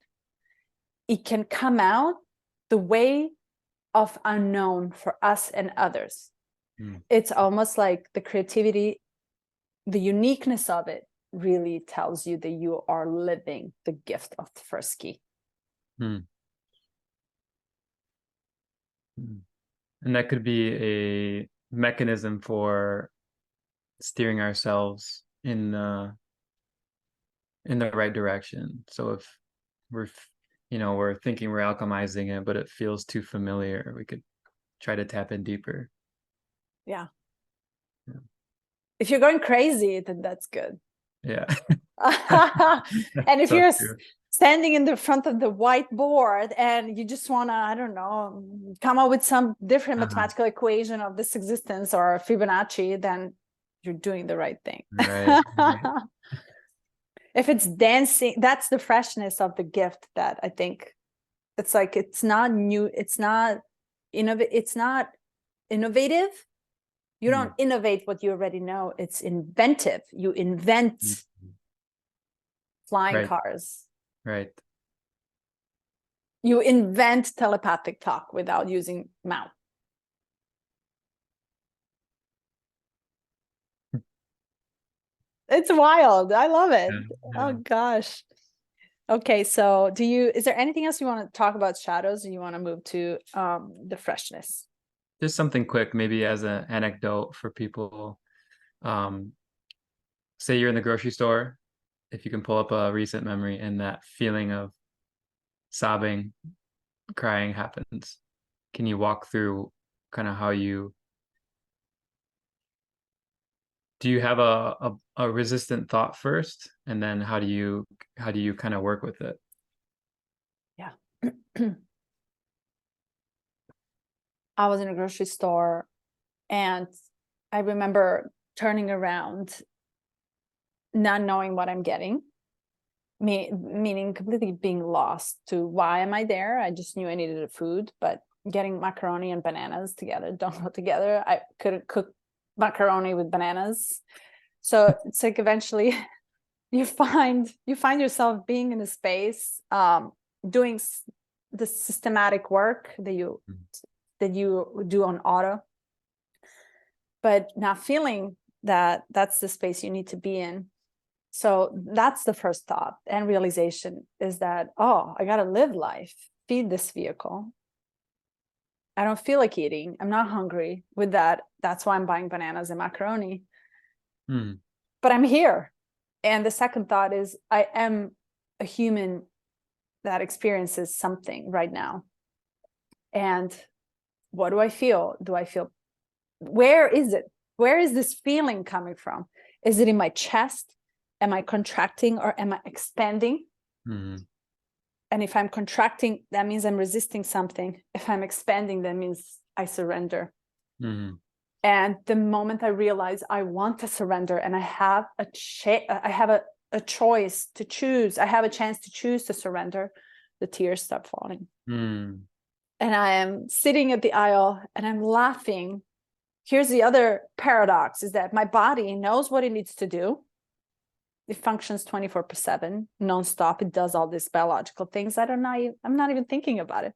It can come out the way of unknown for us and others. It's almost like the creativity, the uniqueness of it really tells you that you are living the gift of the first key. And that could be a mechanism for steering ourselves in the right direction. So if we're thinking we're alchemizing it, but it feels too familiar, we could try to tap in deeper. Yeah. If you're going crazy, then that's good. Yeah. And if So you're true. standing in the front of the whiteboard and you just want to, I don't know, come up with some different mathematical equation of this existence or Fibonacci, then you're doing the right thing. Right. If it's dancing, that's the freshness of the gift that I think it's like, it's not new, it's not innovative. You don't innovate what you already know. It's inventive. You invent flying cars. Right. You invent telepathic talk without using mouth. It's wild. I love it. Oh gosh. Okay, so is there anything else you want to talk about shadows, or you want to move to the freshness? Just something quick, maybe as an anecdote for people. Say you're in the grocery store, if you can pull up a recent memory and that feeling of sobbing, crying happens. Can you walk through kind of how do you have a resistant thought first, and then how do you kind of work with it? Yeah. I was in a grocery store and I remember turning around, not knowing what I'm getting, meaning completely being lost to why am I there? I just knew I needed a food, but getting macaroni and bananas together don't go together. I couldn't cook macaroni with bananas. So it's like eventually you find yourself being in a space, doing the systematic work that you do on auto, but not feeling that that's the space you need to be in. So that's the first thought and realization, is that, oh, I got to live life, feed this vehicle. I don't feel like eating. I'm not hungry with that. That's why I'm buying bananas and macaroni. But I'm here. And the second thought is, I am a human that experiences something right now. And what do I feel? Where is it? Where is this feeling coming from? Is it in my chest? Am I contracting or am I expanding? And if I'm contracting, that means I'm resisting something. If I'm expanding, that means I surrender. And the moment I realize I want to surrender and I have a choice to choose, I have a chance to choose to surrender, the tears start falling. And I am sitting at the aisle and I'm laughing. Here's the other paradox, is that my body knows what it needs to do. It functions 24/7, nonstop. It does all these biological things. I'm not even thinking about it.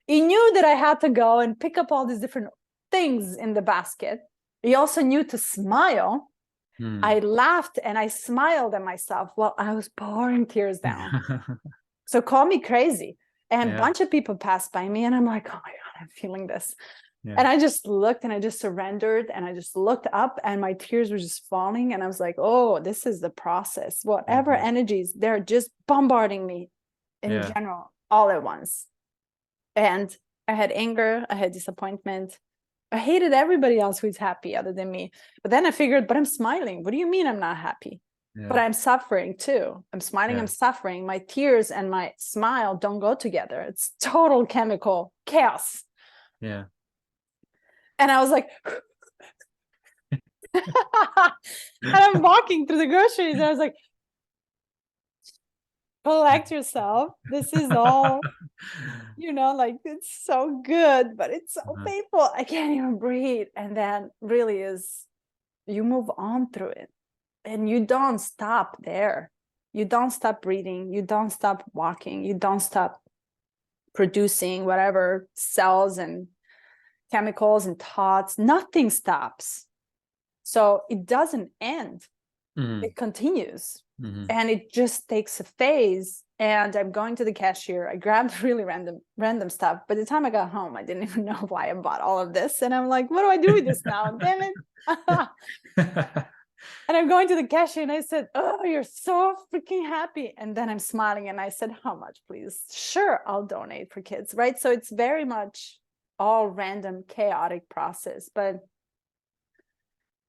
He knew that I had to go and pick up all these different things in the basket. He also knew to smile. I laughed and I smiled at myself while I was pouring tears down. So call me crazy. And a bunch of people passed by me and I'm like, oh my God, I'm feeling this. And I just looked and I just surrendered and I just looked up and my tears were just falling. And I was like, oh, this is the process. Whatever energies, they're just bombarding me in general, all at once. And I had anger, I had disappointment. I hated everybody else who's happy other than me. But then I figured, but I'm smiling. What do you mean I'm not happy? But I'm suffering too. I'm smiling, I'm suffering. My tears and my smile don't go together. It's total chemical chaos. Yeah. And I was like, and I'm walking through the groceries. And I was like, collect yourself. This is all, like it's so good, but it's so painful. I can't even breathe. And then really you move on through it and you don't stop there. You don't stop breathing. You don't stop walking. You don't stop producing whatever cells and chemicals and thoughts. Nothing stops. So it doesn't end. It continues. And it just takes a phase. And I'm going to the cashier. I grabbed really random stuff. By the time I got home, I didn't even know why I bought all of this. And I'm like, what do I do with this now? Damn it. And I'm going to the cashier and I said, oh, you're so freaking happy. And then I'm smiling and I said, how much, please? Sure, I'll donate for kids, right? So it's very much all random, chaotic process. But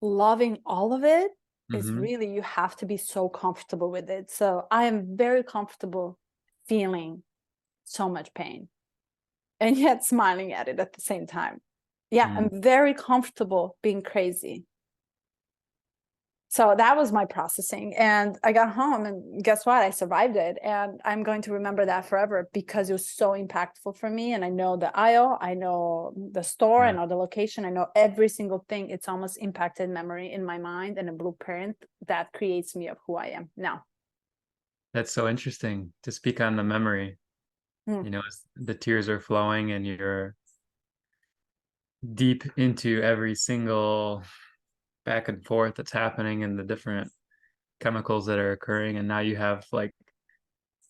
loving all of it is really, you have to be so comfortable with it. So I am very comfortable feeling so much pain and yet smiling at it at the same time. Yeah, I'm very comfortable being crazy. So that was my processing. And I got home and guess what? I survived it. And I'm going to remember that forever because it was so impactful for me. And I know the aisle, I know the store, I know the location, I know every single thing. It's almost impacted memory in my mind and a blueprint that creates me of who I am now. That's so interesting to speak on the memory. As the tears are flowing and you're deep into every single back and forth that's happening and the different chemicals that are occurring, and now you have like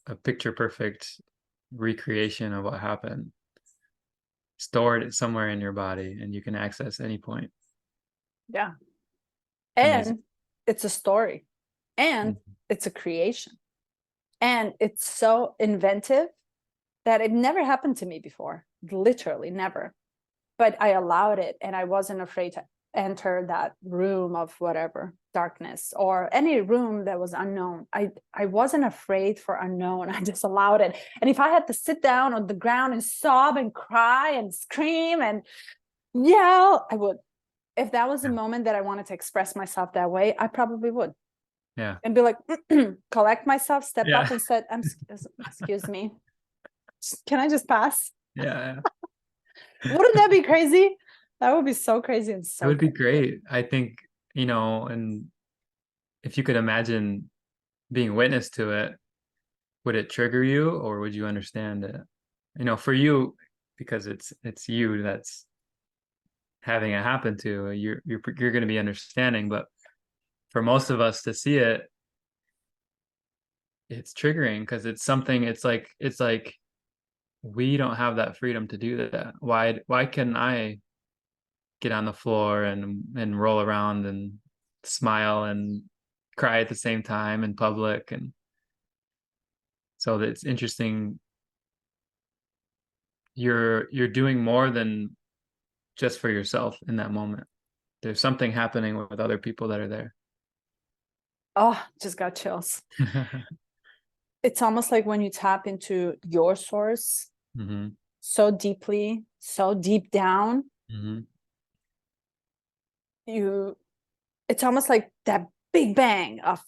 a picture perfect recreation of what happened stored somewhere in your body and you can access any point. And amazing. It's a story and it's a creation and it's so inventive that it never happened to me before, literally never. But I allowed it and I wasn't afraid to enter that room of whatever darkness or any room that was unknown. I wasn't afraid for unknown. I just allowed it. And if I had to sit down on the ground and sob and cry and scream and yell, I would. If that was a moment that I wanted to express myself that way, I probably would. Yeah. And be like, collect myself, step up and said, excuse me, can I just pass? Yeah. Wouldn't that be crazy? That would be so crazy and so it would be great. I think, and if you could imagine being witness to it, would it trigger you or would you understand it? For you, because it's you that's having it happen to, you're going to be understanding, but for most of us to see it, it's triggering because it's something, it's like we don't have that freedom to do that. Why can I get on the floor and roll around and smile and cry at the same time in public? And so it's interesting. You're doing more than just for yourself in that moment. There's something happening with other people that are there. Oh, just got chills. It's almost like when you tap into your source so deeply, so deep down, it's almost like that big bang of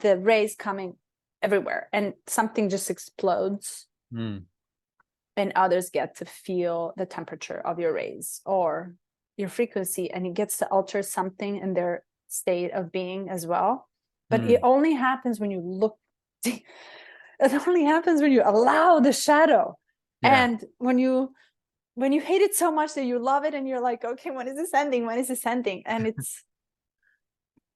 the rays coming everywhere and something just explodes and others get to feel the temperature of your rays or your frequency and it gets to alter something in their state of being as well. But it only happens when you look. It only happens when you allow the shadow. Yeah. And when you hate it so much that you love it, and you're like, okay, when is this ending? When is this ending? And it's,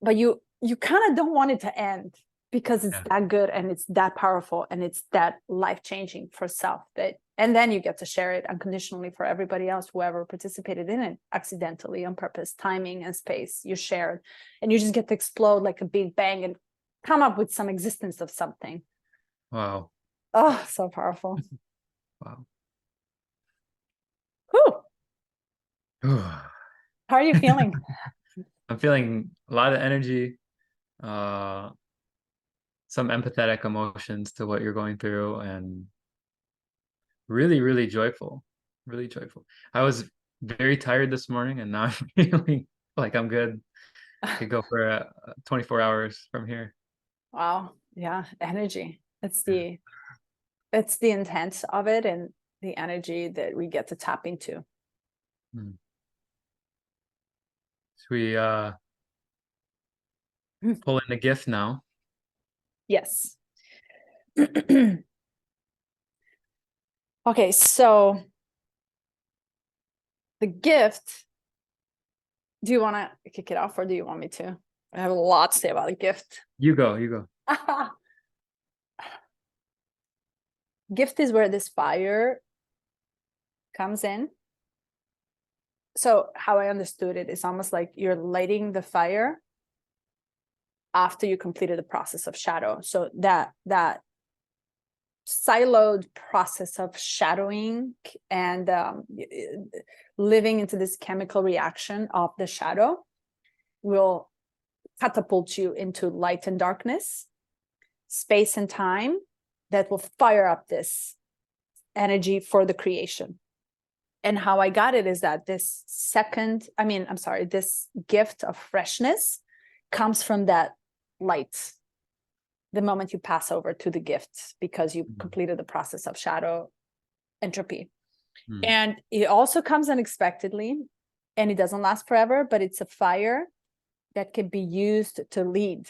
but you kind of don't want it to end, because it's that good and it's that powerful and it's that life-changing for self, that, and then you get to share it unconditionally for everybody else, whoever participated in it, accidentally, on purpose, timing and space, you share it, and you just get to explode like a big bang and come up with some existence of something. Wow. Oh, so powerful. Wow. Whew. How are you feeling? I'm feeling a lot of energy, some empathetic emotions to what you're going through, and really, really joyful. Really joyful. I was very tired this morning, and now I'm feeling like I'm good. I could go for 24 hours from here. Wow. Yeah. Energy. It's the intent of it, and the energy that we get to tap into. Should we pull in the gift now? Yes. Okay, so the gift, do you want to kick it off, or do you want me to? I have a lot to say about the gift. You go, you go. Gift is where this fire comes in. So how I understood it is almost like you're lighting the fire after you completed the process of shadow. So that siloed process of shadowing and living into this chemical reaction of the shadow will catapult you into light and darkness, space and time, that will fire up this energy for the creation. And how I got it is that this gift of freshness comes from that light the moment you pass over to the gift, because you completed the process of shadow entropy. And it also comes unexpectedly, and it doesn't last forever, but it's a fire that can be used to lead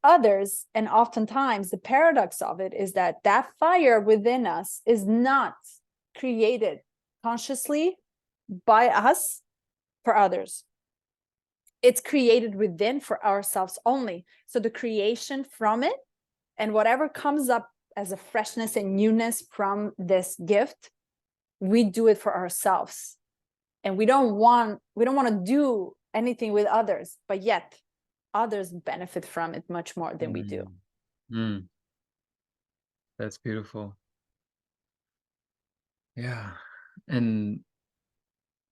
others. And oftentimes the paradox of it is that that fire within us is not created consciously by us for others. It's created within for ourselves only. So the creation from it, and whatever comes up as a freshness and newness from this gift, we do it for ourselves. And we don't want to do anything with others, but yet others benefit from it much more than we do. That's beautiful. Yeah. And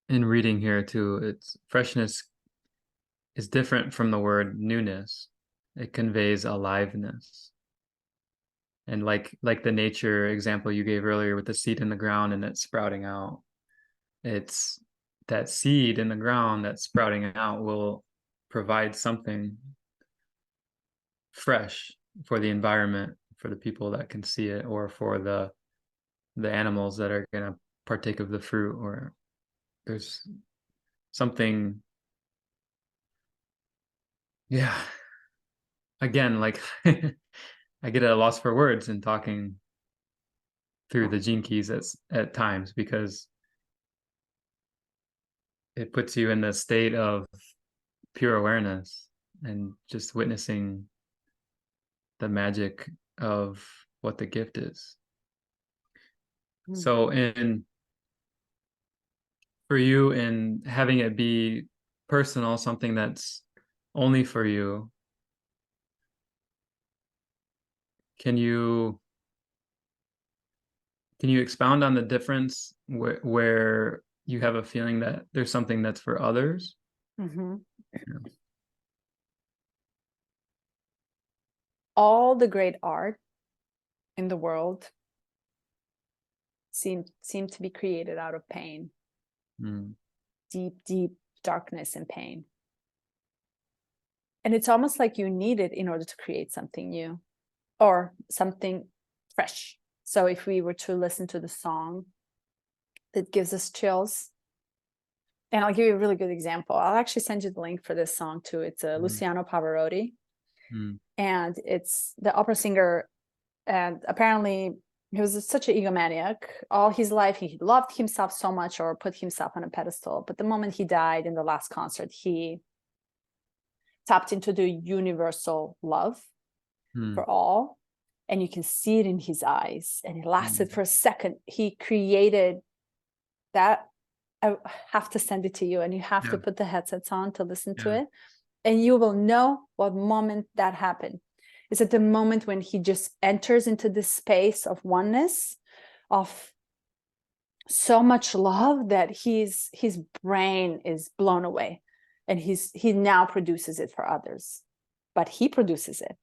in reading here too, it's freshness is different from the word newness. It conveys aliveness. And like the nature example you gave earlier with the seed in the ground and it sprouting out, it's that seed in the ground that's sprouting out will provide something fresh for the environment, for the people that can see it, or for the animals that are going to partake of the fruit. Or there's something, yeah, again, like I get at a loss for words in talking through the gene keys at times, because it puts you in the state of pure awareness and just witnessing the magic of what the gift is. So for you, in having it be personal, something that's only for you, can you expound on the difference where you have a feeling that there's something that's for others? Yeah. All the great art in the world seem to be created out of pain. Deep darkness and pain. And it's almost like you need it in order to create something new or something fresh. So if we were to listen to the song that gives us chills, And I'll give you a really good example. I'll actually send you the link for this song too. It's a Luciano Pavarotti, and it's the opera singer. And apparently he was such an egomaniac. All his life, he loved himself so much, or put himself on a pedestal. But the moment he died in the last concert, he tapped into the universal love for all. And you can see it in his eyes. And it lasted for a second. He created that. I have to send it to you, and you have to put the headsets on to listen to it. And you will know what moment that happened. It's at the moment when he just enters into this space of oneness, of so much love that his brain is blown away, and he now produces it for others, but he produces it.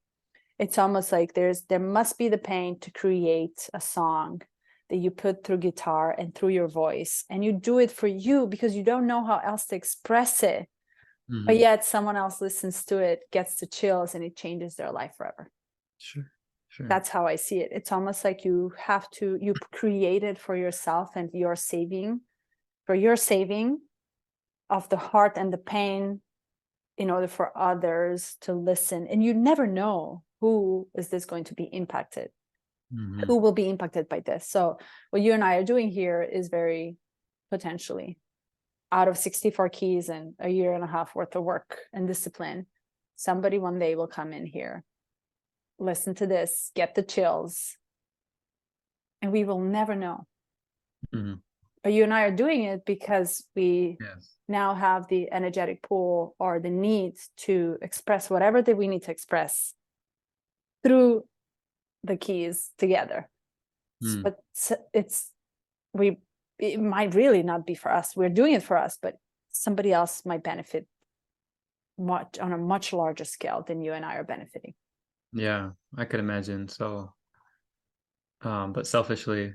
It's almost like there must be the pain to create a song that you put through guitar and through your voice, and you do it for you because you don't know how else to express it. But yet someone else listens to it, gets the chills, and it changes their life forever. Sure. That's how I see it. It's almost like you create it for yourself, and you're saving of the heart and the pain in order for others to listen. And you never know who is this going to be impacted, who will be impacted by this. So what you and I are doing here is very potentially, out of 64 keys and a year and a half worth of work and discipline, somebody one day will come in here, listen to this, get the chills, and we will never know. But you and I are doing it because we now have the energetic pull or the need to express whatever that we need to express through the keys together. But it might really not be for us. We're doing it for us, but somebody else might benefit much on a much larger scale than you and I are benefiting. Yeah, I could imagine. So, but selfishly,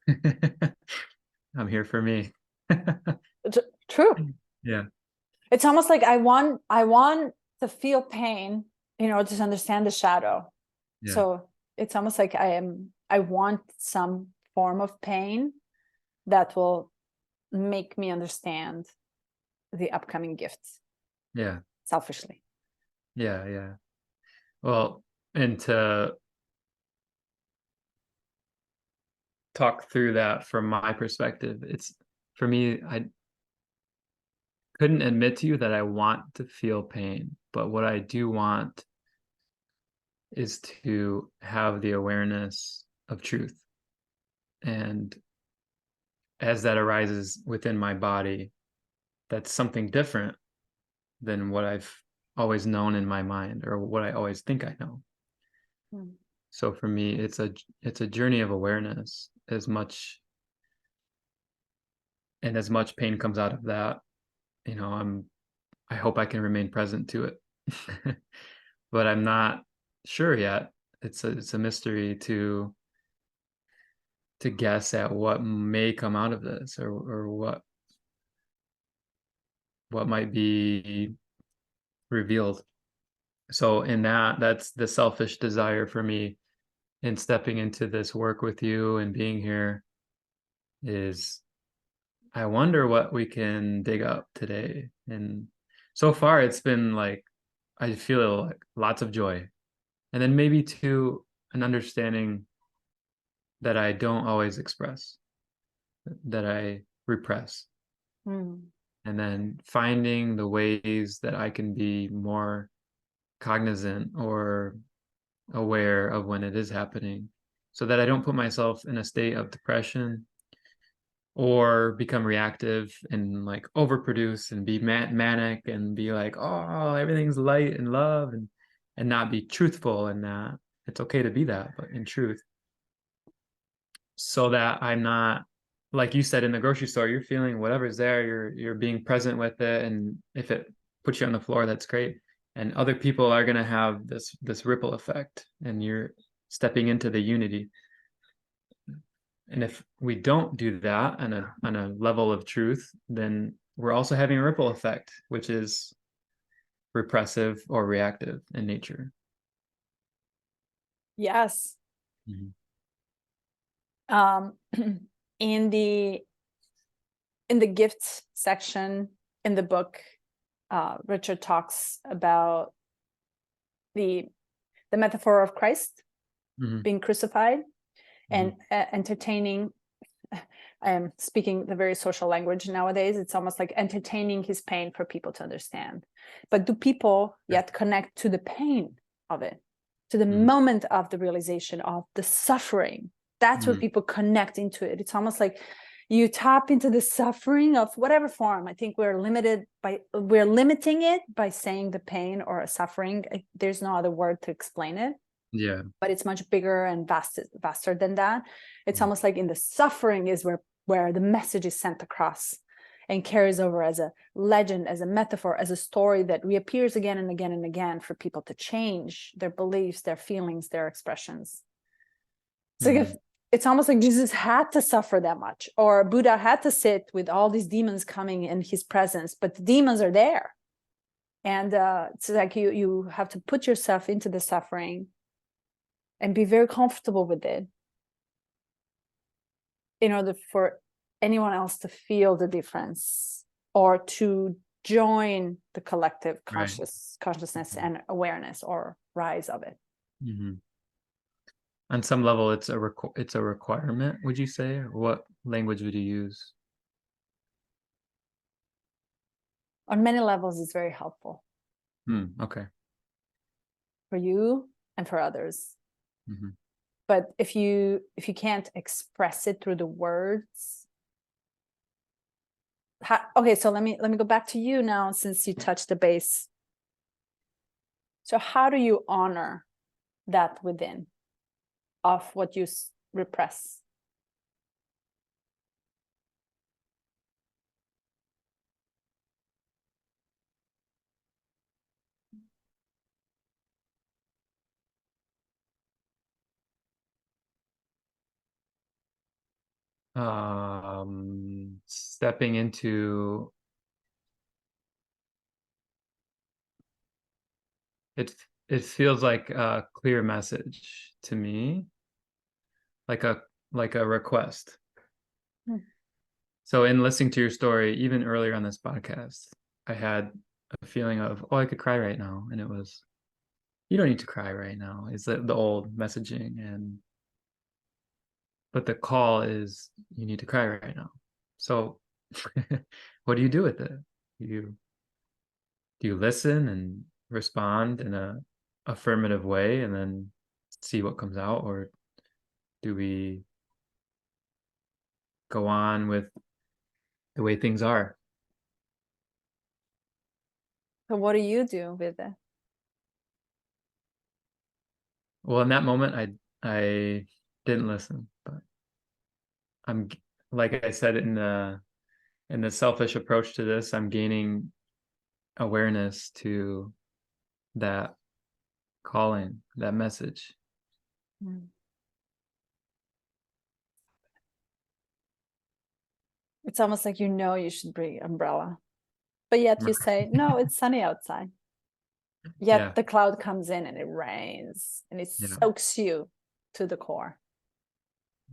I'm here for me. True. Yeah. It's almost like I want to feel pain in order to understand the shadow. Yeah. So it's almost like I want some form of pain that will make me understand the upcoming gifts. Yeah. Selfishly. Yeah. Well, and to talk through that from my perspective, it's for me, I couldn't admit to you that I want to feel pain, but what I do want is to have the awareness of truth. And as that arises within my body, that's something different than what I've always known in my mind, or what I always think I know. So for me, it's a journey of awareness. As much pain comes out of that, I hope I can remain present to it. But I'm not sure yet. It's a mystery to guess at what may come out of this, or what might be revealed. So in that's the selfish desire for me in stepping into this work with you and being here, is I wonder what we can dig up today. And so far it's been like, I feel like lots of joy, and then maybe too an understanding that I don't always express, that I repress. And then finding the ways that I can be more cognizant or aware of when it is happening, so that I don't put myself in a state of depression or become reactive and like overproduce and be manic and be like, oh, everything's light and love, and not be truthful in that. It's okay to be that, but in truth, so that I'm not, like you said, in the grocery store, you're feeling whatever's there, you're being present with it, and if it puts you on the floor, that's great. And other people are going to have this ripple effect, and you're stepping into the unity. And if we don't do that on a level of truth, then we're also having a ripple effect, which is repressive or reactive in nature. Yes. In the in the gift section in the book, Richard talks about the metaphor of Christ being crucified and entertaining. I'm speaking the very social language nowadays. It's almost like entertaining his pain for people to understand. But do people yet connect to the pain of it, to the moment of the realization of the suffering? That's where people connect into it. It's almost like you tap into the suffering of whatever form. I think we're limiting it by saying the pain or suffering. There's no other word to explain it. Yeah. But it's much bigger and vaster than that. It's almost like in the suffering is where the message is sent across and carries over as a legend, as a metaphor, as a story that reappears again and again and again for people to change their beliefs, their feelings, their expressions. It's like if it's almost like Jesus had to suffer that much, or Buddha had to sit with all these demons coming in his presence, but the demons are there. And it's like you have to put yourself into the suffering and be very comfortable with it in order for anyone else to feel the difference or to join the collective consciousness and awareness or rise of it. On some level, it's a requirement, would you say? Or what language would you use? On many levels, it's very helpful. Okay. For you and for others. But if you can't express it through the words, okay, so let me go back to you now, since you touched the base. So how do you honor that within of what you repress? Stepping into it. It feels like a clear message to me, like a request. So in listening to your story, even earlier on this podcast, I had a feeling of, oh, I could cry right now. And it was, you don't need to cry right now. It's the old messaging. But the call is, you need to cry right now. So what do you do with it? Do you listen and respond in a affirmative way and then see what comes out? Or do we go on with the way things are? So what do you do with it? Well, in that moment, I didn't listen, but I'm, like I said, in the selfish approach to this, I'm gaining awareness to that calling, that message. It's almost like you should bring an umbrella, but yet you say, no, it's sunny outside. Yet the cloud comes in and it rains and it soaks you to the core.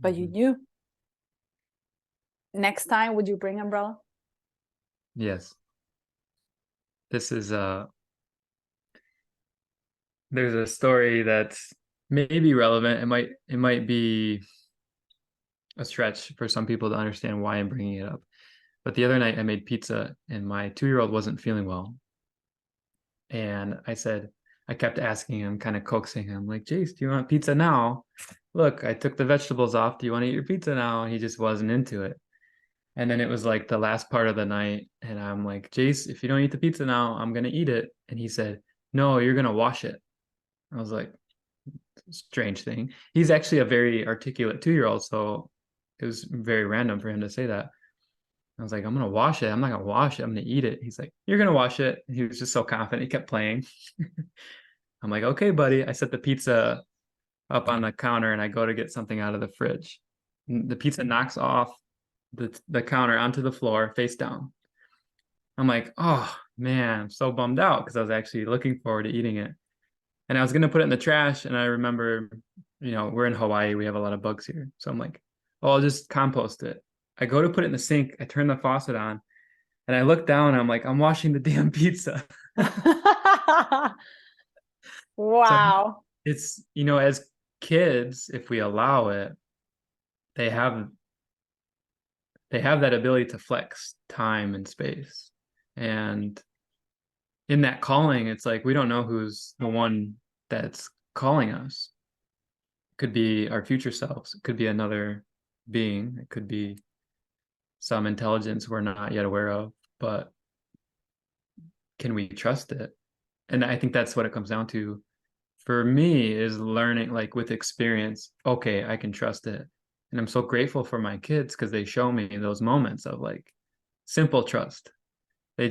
But you knew. Next time, would you bring umbrella? Yes. This is there's a story that's maybe relevant. It might be a stretch for some people to understand why I'm bringing it up. But the other night I made pizza and my 2-year-old wasn't feeling well. And I kept asking him, kind of coaxing him, like, Jace, do you want pizza now? Look, I took the vegetables off. Do you want to eat your pizza now? And he just wasn't into it. And then it was like the last part of the night. And I'm like, Jace, if you don't eat the pizza now, I'm going to eat it. And he said, no, you're going to wash it. I was like, strange thing. He's actually a very articulate 2-year-old. So it was very random for him to say that. I was like, I'm going to wash it. I'm not going to wash it. I'm going to eat it. He's like, you're going to wash it. And he was just so confident. He kept playing. I'm like, okay, buddy. I set the pizza up on the counter and I go to get something out of the fridge. The pizza knocks off the counter onto the floor, face down. I'm like, oh man, I'm so bummed out because I was actually looking forward to eating it. And I was going to put it in the trash. And I remember, we're in Hawaii. We have a lot of bugs here. So I'm like, oh, I'll just compost it. I go to put it in the sink, I turn the faucet on, and I look down, and I'm like, I'm washing the damn pizza. So Wow. it's, as kids, if we allow it, they have that ability to flex time and space. And in that calling, it's like we don't know who's the one that's calling us. It could be our future selves, it could be another being, it could be some intelligence we're not yet aware of, but can we trust it? And I think that's what it comes down to for me, is learning, like, with experience, okay, I can trust it. And I'm so grateful for my kids because they show me those moments of like simple trust. They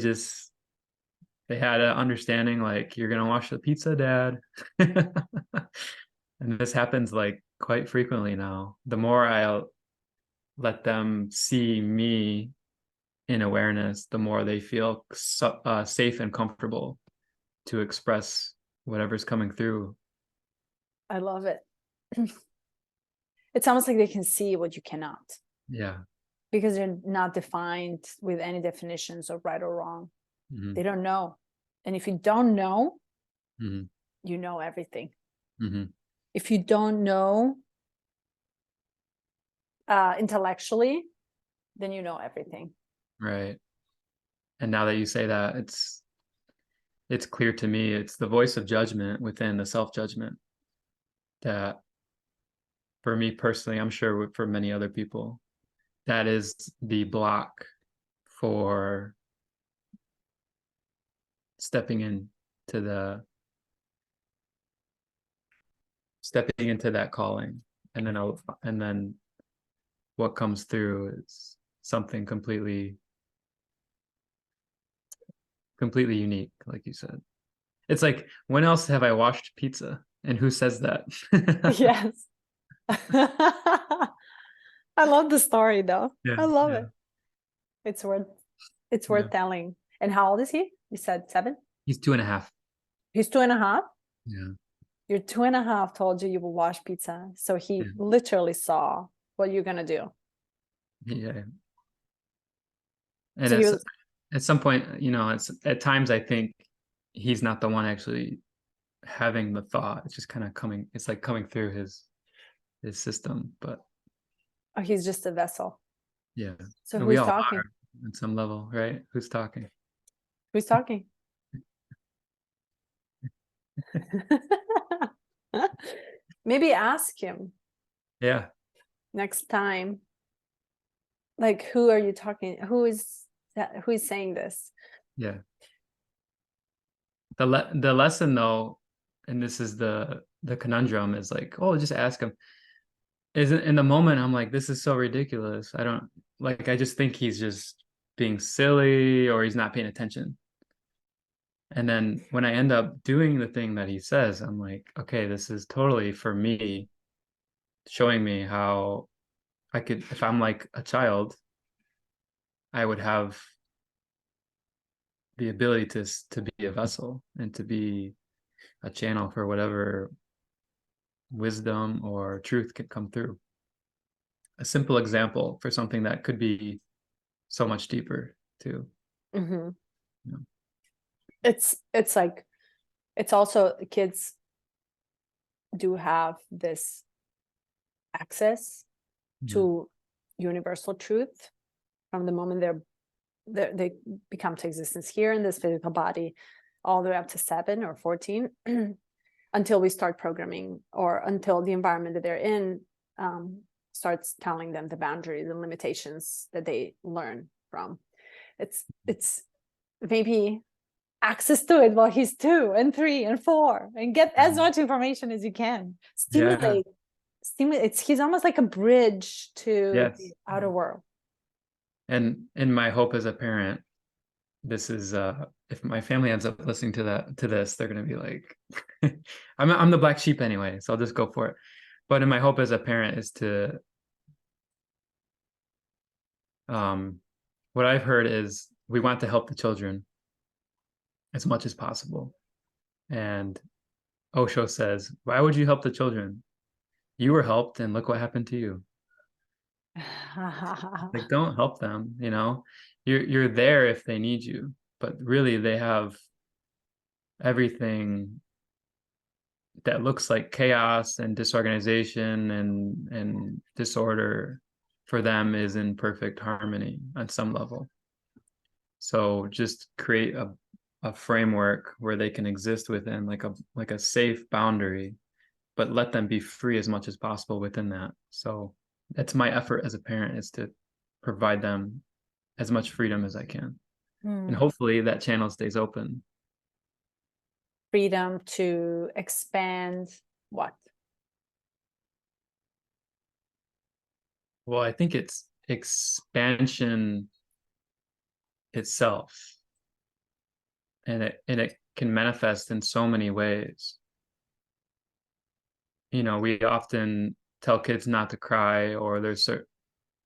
had an understanding, like, you're gonna wash the pizza, Dad. And this happens like quite frequently now. The more I let them see me in awareness, the more they feel safe and comfortable to express whatever's coming through. I love it. It's almost like they can see what you cannot, Yeah. because they're not defined with any definitions of right or wrong. Mm-hmm. They don't know. And if you don't know, Mm-hmm. you know everything. Mm-hmm. If you don't know intellectually, then you know everything. Right. And now that you say that, it's clear to me, it's the voice of judgment within the self-judgment that, for me personally, I'm sure for many other people, that is the block for stepping into that calling. And then what comes through is something completely unique, like you said. It's like, when else have I washed pizza? And who says that? Yes. I love the story though. Yeah, I love yeah. it. It's worth telling. And how old is he? You said 7? He's 2.5. He's 2.5. Yeah. Your 2.5 told you will wash pizza. So he Yeah. literally saw what you're gonna do. Yeah. And So he was, at some point, it's at times I think he's not the one actually having the thought. It's just kind of it's like coming through his system. But oh, he's just a vessel. yeah. So And we who's all talking? are at some level, right? Who's talking? Who's talking? Maybe ask him Yeah. next time, like, who are you talking? Who is saying this? Yeah. The lesson though, and this is the conundrum, is like, oh, just ask him. Isn't in the moment I'm like, this is so ridiculous. I just think he's just being silly, or he's not paying attention. And then when I end up doing the thing that he says, I'm like, okay, this is totally for me, showing me how I could, if I'm like a child, I would have the ability to be a vessel and to be a channel for whatever wisdom or truth can come through. A simple example for something that could be so much deeper too. Mm-hmm. Yeah. It's like, it's also, kids do have this access to universal truth from the moment they become to existence here in this physical body, all the way up to 7 or 14, until we start programming, or until the environment that they're in starts telling them the boundaries and limitations that they learn from. It's maybe access to it while he's 2 and 3 and 4, and get as much information as you can. Stimulate. He's almost like a bridge to the outer world. And my hope as a parent, this is if my family ends up listening to this, they're gonna be like, I'm the black sheep anyway, so I'll just go for it. But in my hope as a parent is to what I've heard is, we want to help the children as much as possible. And Osho says, why would you help the children? You were helped, and look what happened to you. Like, don't help them, you know. You're there if they need you, but really they have everything that looks like chaos and disorganization and disorder for them is in perfect harmony on some level. So just create a framework where they can exist within, like a safe boundary, but let them be free as much as possible within that. So that's my effort as a parent, is to provide them as much freedom as I can. And hopefully that channel stays open. Freedom to expand what? Well, I think it's expansion itself. And it can manifest in so many ways. You know, we often tell kids not to cry, or there's certain,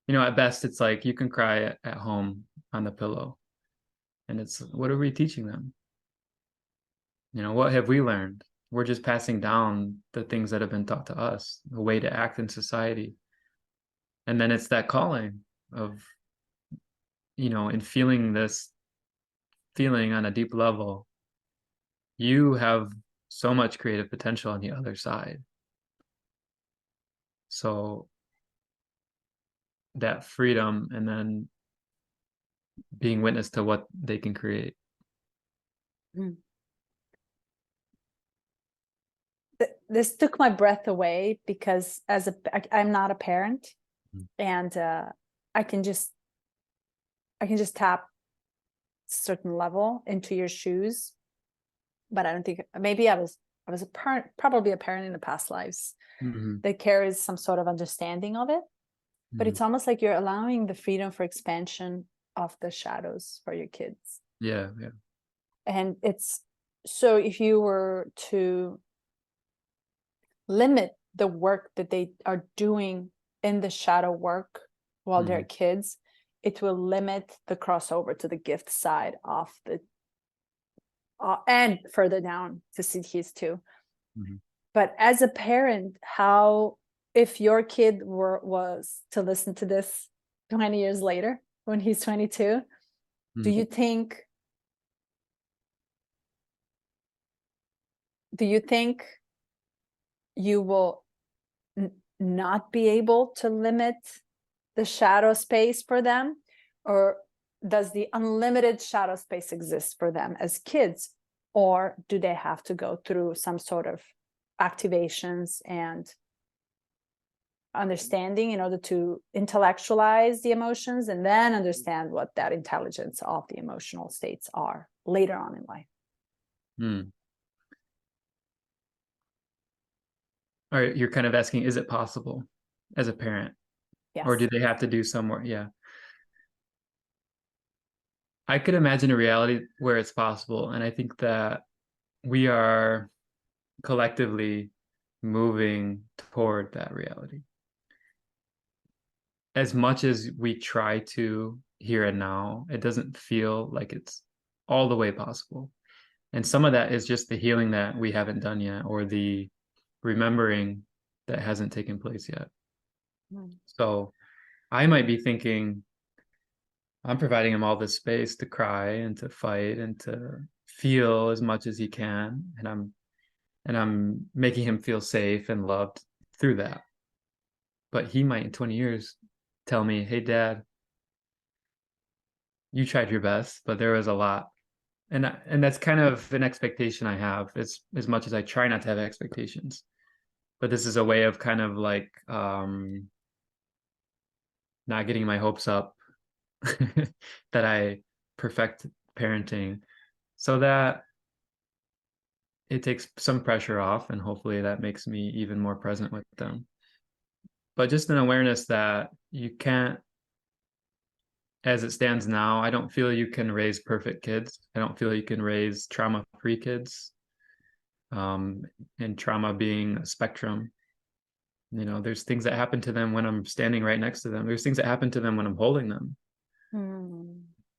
you know, at best it's like you can cry at home on the pillow. And it's, what are we teaching them? You know, what have we learned? We're just passing down the things that have been taught to us, the way to act in society. And then it's that calling of, you know, in feeling this feeling on a deep level, you have so much creative potential on the other side. So that freedom, and then being witness to what they can create. This took my breath away, because I'm not a parent, and I can just tap certain level into your shoes, but I don't think, maybe I was a parent, probably a parent in the past lives, that carries some sort of understanding of it. But it's almost like you're allowing the freedom for expansion of the shadows for your kids. Yeah. And it's, so if you were to limit the work that they are doing in the shadow work while they're kids, it will limit the crossover to the gift side of the and further down to Siddhis too. But as a parent, how, if your kid was to listen to this 20 years later when he's 22, do you think you will not be able to limit the shadow space for them? Or does the unlimited shadow space exist for them as kids? Or do they have to go through some sort of activations and understanding in order to intellectualize the emotions, and then understand what that intelligence of the emotional states are later on in life? All right, you're kind of asking, is it possible as a parent? Yes. Or do they have to do some work? Yeah. I could imagine a reality where it's possible. And I think that we are collectively moving toward that reality. As much as we try to here and now, it doesn't feel like it's all the way possible. And some of that is just the healing that we haven't done yet, or the remembering that hasn't taken place yet. So I might be thinking, I'm providing him all this space to cry and to fight and to feel as much as he can, and I'm making him feel safe and loved through that. But he might in 20 years tell me, "Hey Dad, you tried your best, but there was a lot." And that's kind of an expectation I have, as much as I try not to have expectations. But this is a way of kind of like not getting my hopes up that I perfect parenting, so that it takes some pressure off, and hopefully that makes me even more present with them. But just an awareness that you can't, as it stands now, I don't feel you can raise perfect kids. I don't feel you can raise trauma-free kids. And trauma being a spectrum. You know, there's things that happen to them when I'm standing right next to them. There's things that happen to them when I'm holding them.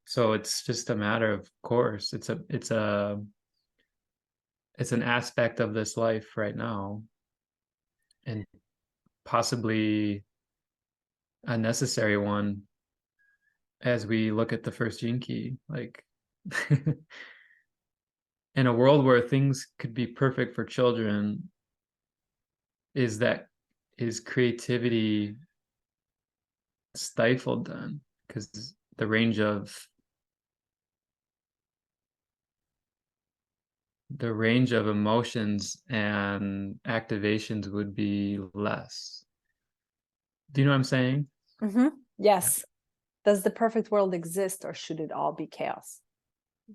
So it's just a matter of course. It's an aspect of this life right now, and possibly a necessary one as we look at the first gene key. Like in a world where things could be perfect for children, is creativity stifled then? Because the range of emotions and activations would be less. Do you know what I'm saying? Yes. Does the perfect world exist, or should it all be chaos?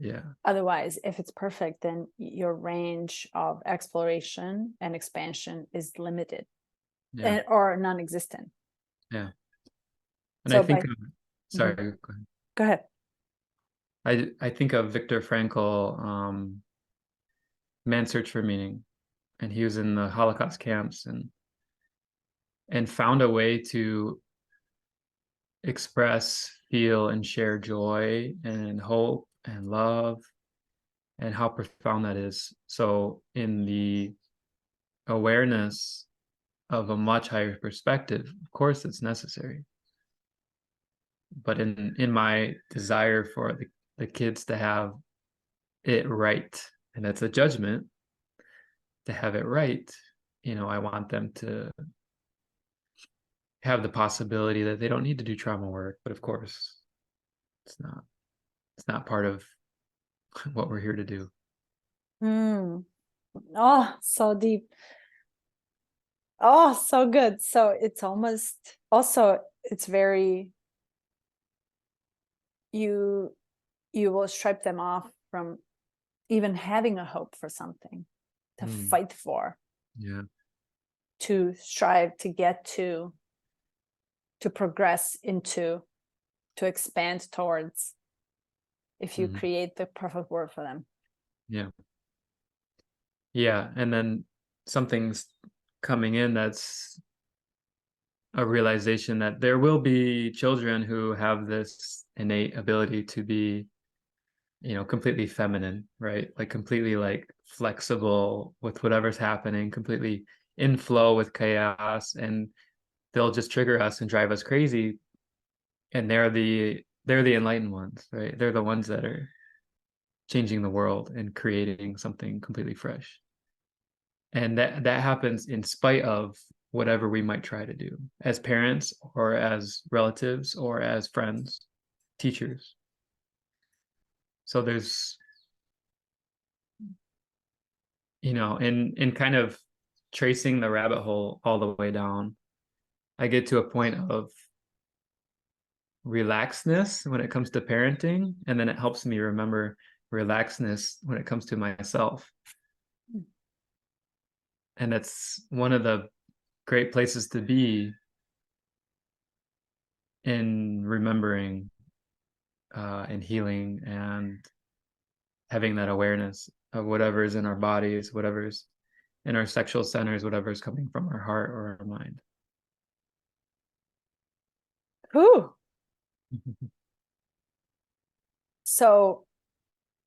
Yeah. Otherwise, if it's perfect, then your range of exploration and expansion is limited, Yeah. or non-existent. Yeah. And So I think sorry, Mhm. go ahead. Go ahead. I think of Viktor Frankl, Man's Search for Meaning, and he was in the Holocaust camps and found a way to express, feel, and share joy and hope and love, and how profound that is. So in the awareness of a much higher perspective, of course it's necessary. But in my desire for the kids to have it right, and that's a judgment, to have it right, I want them to have the possibility that they don't need to do trauma work. But of course, it's not part of what we're here to do. Oh, so deep. Oh, so good. So it's almost also, it's very, you will strip them off from even having a hope for something to fight for, Yeah. to strive to get to progress into, to expand towards, if you create the perfect world for them. Yeah. Yeah. And then something's coming in that's a realization that there will be children who have this innate ability to be, completely feminine, right? Like completely like flexible with whatever's happening, completely in flow with chaos, and they'll just trigger us and drive us crazy. And they're the enlightened ones, right? They're the ones that are changing the world and creating something completely fresh. And that happens in spite of whatever we might try to do as parents or as relatives or as friends, teachers. So there's, in kind of tracing the rabbit hole all the way down, I get to a point of relaxedness when it comes to parenting, and then it helps me remember relaxedness when it comes to myself. And that's one of the great places to be in remembering and healing and having that awareness of whatever is in our bodies, whatever's in our sexual centers, whatever's coming from our heart or our mind. Whew. So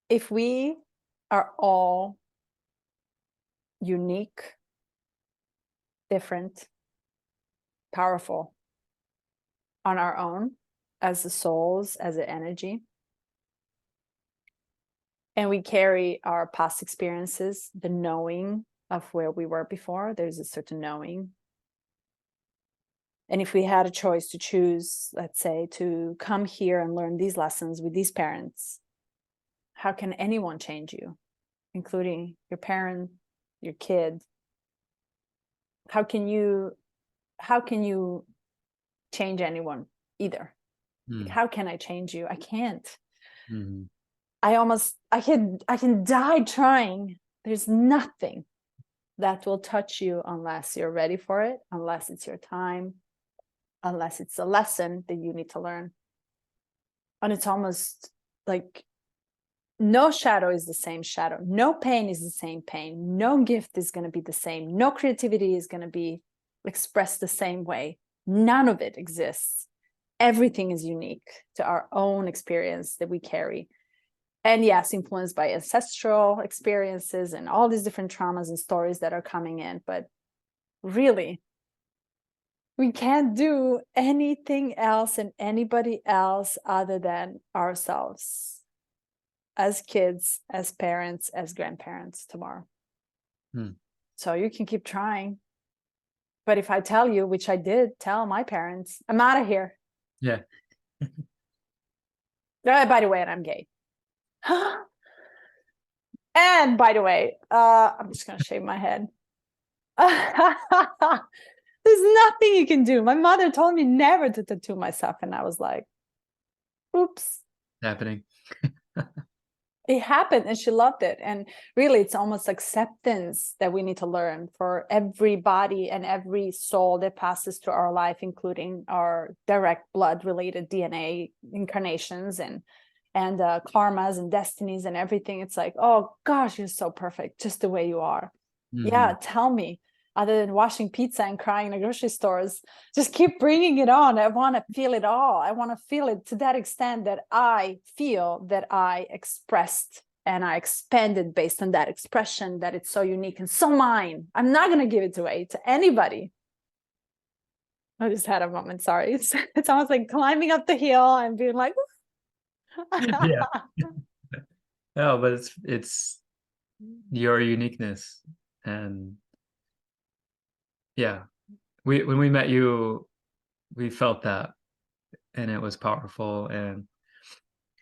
if we are all unique, different, powerful on our own, as the souls, as the energy, and we carry our past experiences, the knowing of where we were before, there's a certain knowing. And if we had a choice to choose, let's say, to come here and learn these lessons with these parents, how can anyone change you, including your parent, your kid? How can you change anyone either? Like, how can I change you? I can't. I can die trying. There's nothing that will touch you unless you're ready for it, unless it's your time, unless it's a lesson that you need to learn. And it's almost like no shadow is the same shadow. No pain is the same pain. No gift is going to be the same. No creativity is going to be expressed the same way. None of it exists. Everything is unique to our own experience that we carry. And yes, influenced by ancestral experiences and all these different traumas and stories that are coming in. But really, We can't do anything else and anybody else other than ourselves, as kids, as parents, as grandparents tomorrow. So you can keep trying. But if I tell you, which I did tell my parents, I'm out of here. Yeah. By the way, and I'm gay. And by the way, I'm just going to shave my head. There's nothing you can do. My mother told me never to tattoo myself. And I was like, oops. Happening. It happened and she loved it. And really, it's almost acceptance that we need to learn for every body and every soul that passes through our life, including our direct blood related DNA incarnations and karmas and destinies and everything. It's like, oh gosh, you're so perfect just the way you are. Yeah, tell me. Other than washing pizza and crying in the grocery stores, just keep bringing it on. I want to feel it all. I want to feel it to that extent that I feel that I expressed and I expanded based on that expression, that it's so unique and so mine. I'm not going to give it away to anybody. I just had a moment. Sorry. It's almost like climbing up the hill and being like, yeah. No, but it's your uniqueness. And yeah, when we met you, we felt that, and it was powerful. And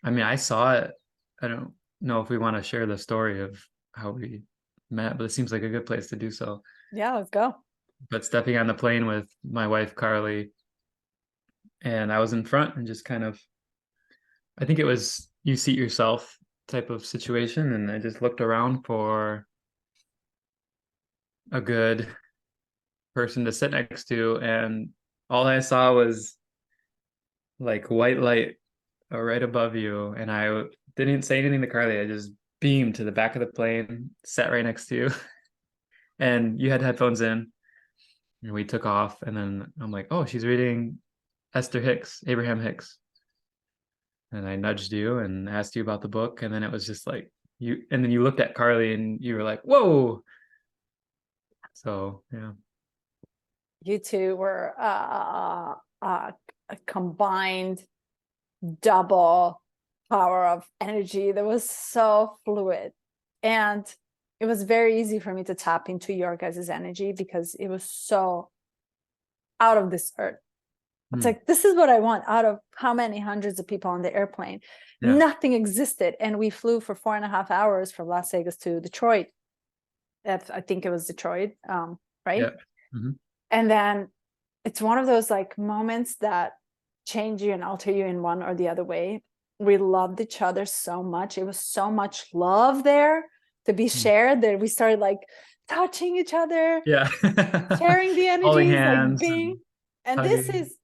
I mean, I saw it. I don't know if we want to share the story of how we met, but it seems like a good place to do so. Yeah, let's go. But stepping on the plane with my wife, Carly, and I was in front and just kind of, I think it was you seat yourself type of situation. And I just looked around for a good person to sit next to, and all I saw was like white light right above you. And I didn't say anything to Carly. I just beamed to the back of the plane, sat right next to you, and you had headphones in, and we took off. And then I'm like, oh, she's reading Abraham Hicks. And I nudged you and asked you about the book. And then it was just like and then you looked at Carly and you were like, whoa. So, yeah. You two were a combined double power of energy that was so fluid. And it was very easy for me to tap into your guys' energy because it was so out of this earth. It's like, this is what I want out of how many hundreds of people on the airplane. Yeah. Nothing existed. And we flew for 4.5 hours from Las Vegas to Detroit. I think it was Detroit, right? Yeah. And then it's one of those like moments that change you and alter you in one or the other way. We loved each other so much. It was so much love there to be shared that we started like touching each other, sharing the energies, like being. And this is,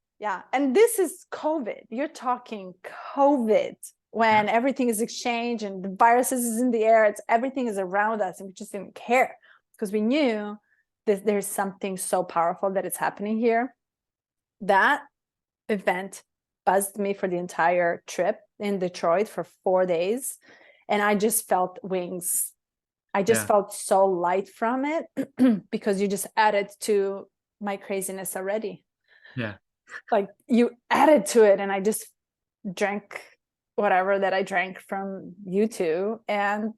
and this is COVID. You're talking COVID when everything is exchanged and the viruses is in the air. Everything is around us, and we just didn't care because we knew that there's something so powerful that is happening here. That event buzzed me for the entire trip in Detroit for 4 days, and I just felt wings. I just felt so light from it because you just added to my craziness already. Like you added to it, and I just drank whatever that I drank from you two, and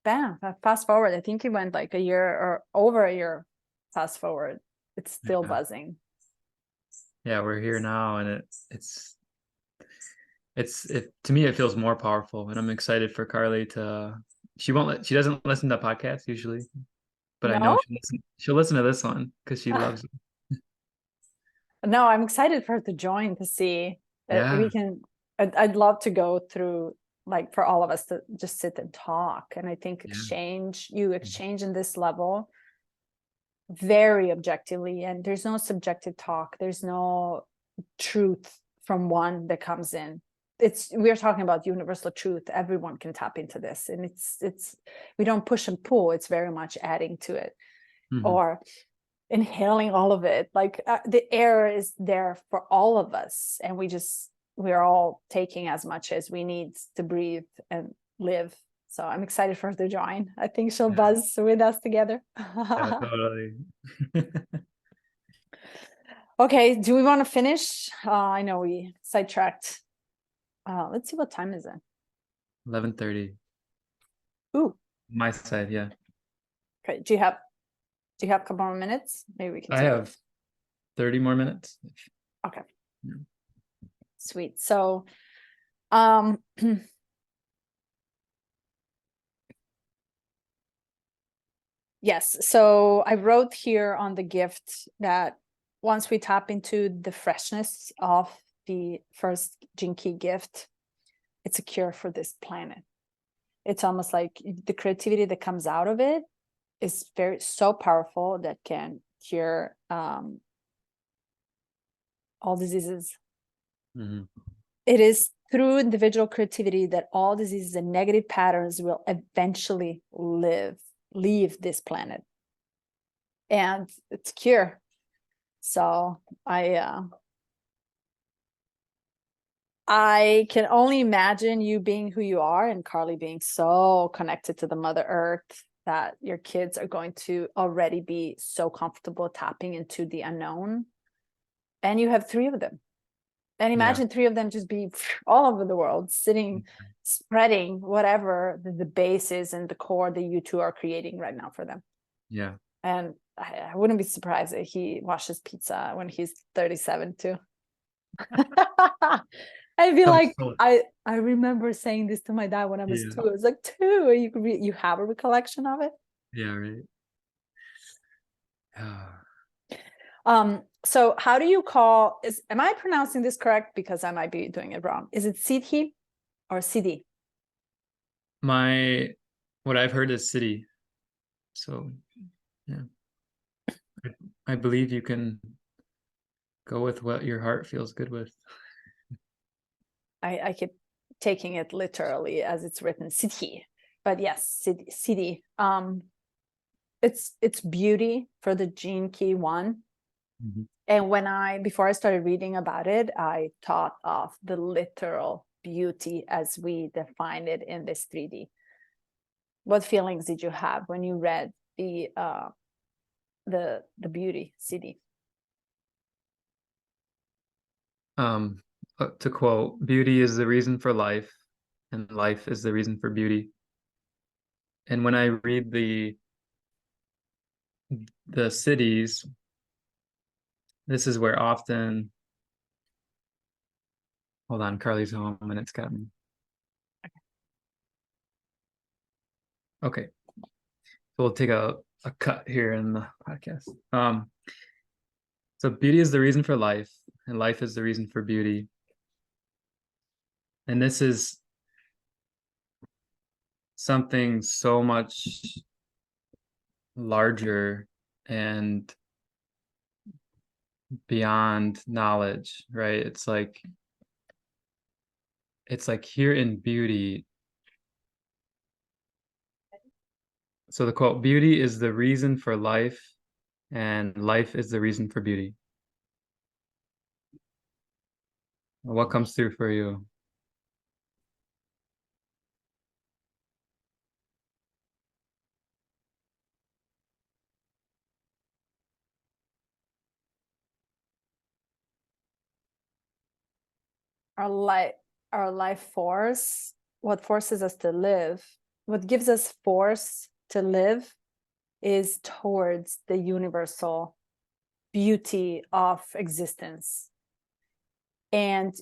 bam, fast forward. I think it went like a year or over a year. Fast forward, it's still buzzing. Yeah, we're here now, and to me it feels more powerful, and I'm excited for Carly to. She doesn't listen to podcasts usually, but I know she'll listen to this one because she loves it. No, I'm excited for her to join to see that we can. I'd love to go through, like, for all of us to just sit and talk. And I think exchange in this level very objectively, and there's no subjective talk. There's no truth from one that comes in. We're talking about universal truth. Everyone can tap into this, and it's we don't push and pull. It's very much adding to it, or inhaling all of it. Like the air is there for all of us, and we're all taking as much as we need to breathe and live. So I'm excited for her to join. I think she'll buzz with us together. Yeah, totally. Okay, do we want to finish? I know we sidetracked. Let's see, what time is it? 11:30. Ooh, My side, yeah. okay. Do you have a couple more minutes? Maybe we can I take have 30 more minutes. Okay. Yeah. Sweet. So, um, yes. So I wrote here on the gift that once we tap into the freshness of the first Jinky gift, it's a cure for this planet. It's almost like the creativity that comes out of it is so powerful that can cure all diseases. Mhm. It is through individual creativity that all diseases and negative patterns will eventually leave this planet, and it's cure. So I can only imagine you being who you are, and Carly being so connected to the Mother Earth that your kids are going to already be so comfortable tapping into the unknown. And you have 3 of them. And imagine 3 of them just be all over the world, sitting, spreading whatever the base is and the core that you two are creating right now for them. Yeah. And I wouldn't be surprised if he washes pizza when he's 37 too. I'd be like, I remember saying this to my dad when I was 2. I was like, 2, you have a recollection of it? Yeah, right. So how do you call, am I pronouncing this correct? Because I might be doing it wrong. Is it Sidhi or Siddhi? What I've heard is city. So yeah. I believe you can go with what your heart feels good with. I keep taking it literally as it's written, Siddhi. But yes, Siddhi. It's beauty for the gene key 1. Mhm. And before I started reading about it, I thought of the literal beauty as we define it in this 3D. What feelings did you have when you read the beauty city? To quote, beauty is the reason for life, and life is the reason for beauty. And when I read the cities, this is where often, hold on, Carly's home and it's got me. Okay. So we'll take a cut here in the podcast. So beauty is the reason for life, and life is the reason for beauty. And this is something so much larger and beyond knowledge, right? It's like here in beauty. So the quote, beauty is the reason for life, and life is the reason for beauty. What comes through for you? Our life force, what forces us to live, what gives us force to live, is towards the universal beauty of existence. And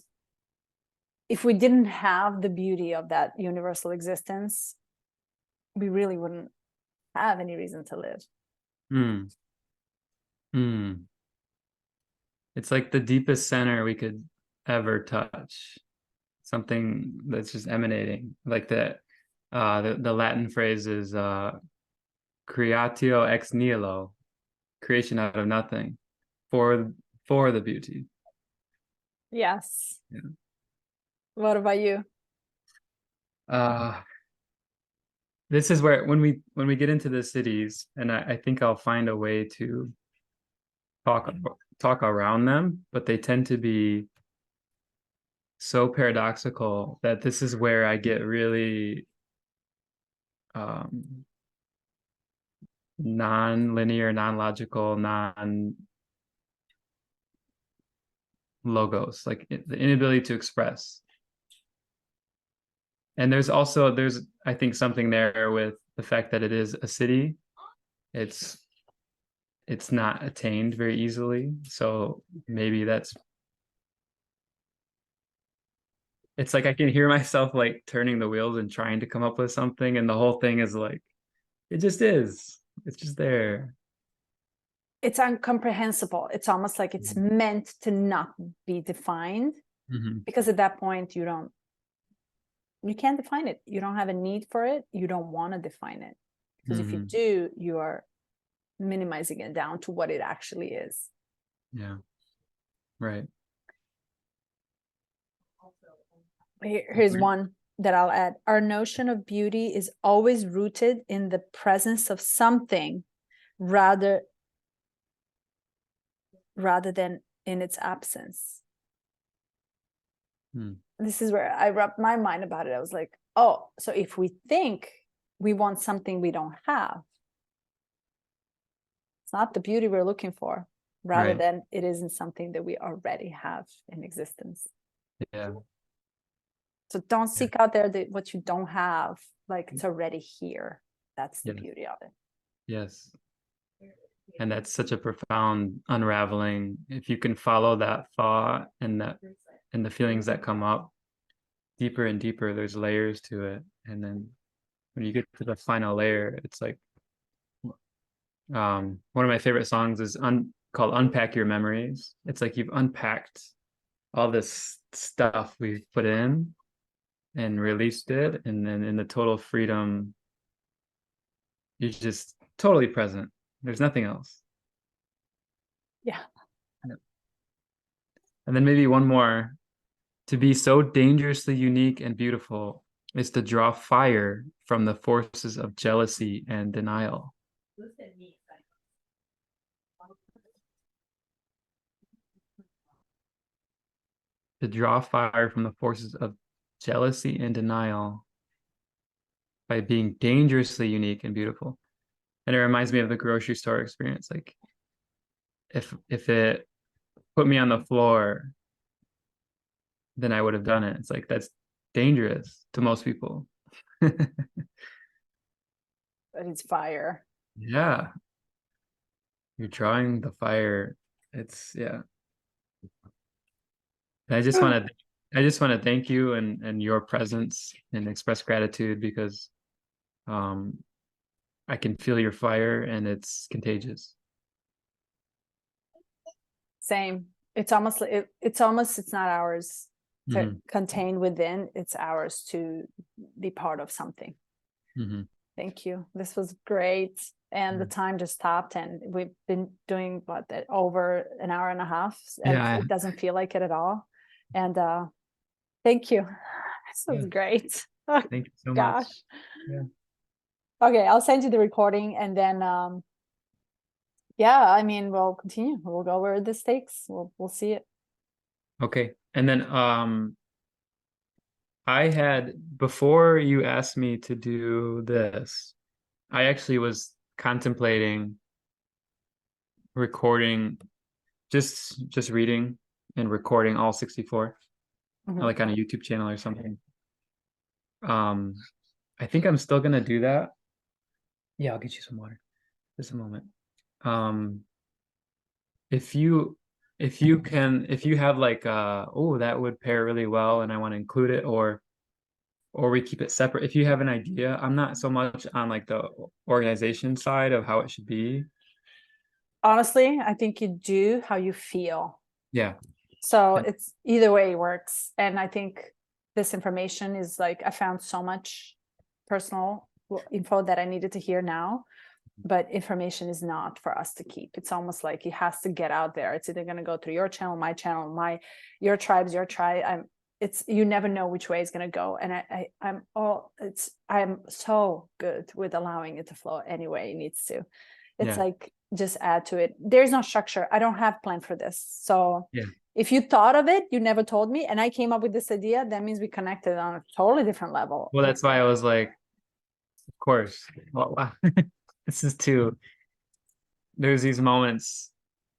if we didn't have the beauty of that universal existence, we really wouldn't have any reason to live. It's like the deepest center we could ever touch. Something that's just emanating, like that. The Latin phrase is creatio ex nihilo, creation out of nothing, for the beauty. Yes. Yeah. What about you? This is where when we get into the cities, and I think I'll find a way to talk around them, but they tend to be so paradoxical that this is where I get really non-linear, non-logical, logos, like the inability to express. And there's I think something there with the fact that it is a city. It's not attained very easily. So maybe it's like I can hear myself like turning the wheels and trying to come up with something, and the whole thing is like, it just is. It's just there. It's incomprehensible. It's almost like it's meant to not be defined, because at that point you can't define it. You don't have a need for it. You don't want to define it, because if you do, you are minimizing it down to what it actually is. Yeah. Right. Here's one that I'll add. Our notion of beauty is always rooted in the presence of something rather than in its absence. This is where I wrapped my mind about it. I was like, oh, so if we think we want something we don't have, it's not the beauty we're looking for, rather than it isn't something that we already have in existence. Yeah. So don't seek out there what you don't have, like it's already here. That's the beauty of it. Yes. And that's such a profound unraveling. If you can follow that thought and the feelings that come up deeper and deeper, there's layers to it. And then when you get to the final layer, it's like, one of my favorite songs is called Unpack Your Memories. It's like you've unpacked all this stuff we've put in and released it, and then in the total freedom, you're just totally present. There's nothing else. Yeah. And then maybe one more. To be so dangerously unique and beautiful is to draw fire from the forces of jealousy and denial. To draw fire from the forces of jealousy and denial by being dangerously unique and beautiful. And it reminds me of the grocery store experience. Like if it put me on the floor, then I would have done it. It's like, that's dangerous to most people. But it's fire. Yeah. You're drawing the fire. It's I just want to thank you and your presence and express gratitude, because I can feel your fire and it's contagious. Same. It's almost like it's not ours to contain within, it's ours to be part of something. Thank you. This was great. And the time just stopped, and we've been doing over an hour and a half, and it doesn't feel like it at all. And thank you. This was great. Thank you so much. Yeah. Okay, I'll send you the recording, and then I mean, we'll continue. We'll go where this takes. We'll see it. Okay. And then I had, before you asked me to do this, I actually was contemplating recording, just reading and recording all 64, like on a YouTube channel or something. I think I'm still gonna do that. Yeah, I'll get you some water. Just a moment. If you have like oh, that would pair really well and I want to include it, or we keep it separate. If you have an idea, I'm not so much on like the organization side of how it should be. Honestly, I think you do how you feel. Yeah. So it's either way works. And I think this information is like, I found so much personal info that I needed to hear now, but information is not for us to keep. It's almost like it has to get out there. It's either going to go through your channel, my channel, your tribe. You never know which way it's going to go. And I'm so good with allowing it to flow any way it needs to. It's like, just add to it. There's no structure. I don't have plan for this. So if you thought of it, you never told me, and I came up with this idea, that means we connected on a totally different level. Well, that's why I was like, of course. Well, wow. This is there's these moments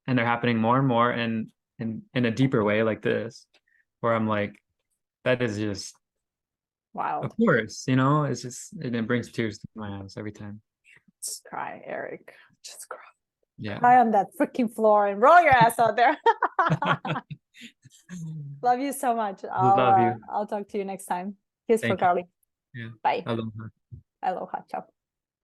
and they're happening more and more. And in a deeper way like this, where I'm like, that is just, Wow. of course, you know, it's just, and it brings tears to my eyes every time. Just cry, Eric. Just cry. Yeah. Cry on that freaking floor and roll your ass out there. Love you so much. Love you. I'll talk to you next time. Kiss for Thank you. Carly. Yeah. Bye. Aloha. Aloha. Ciao.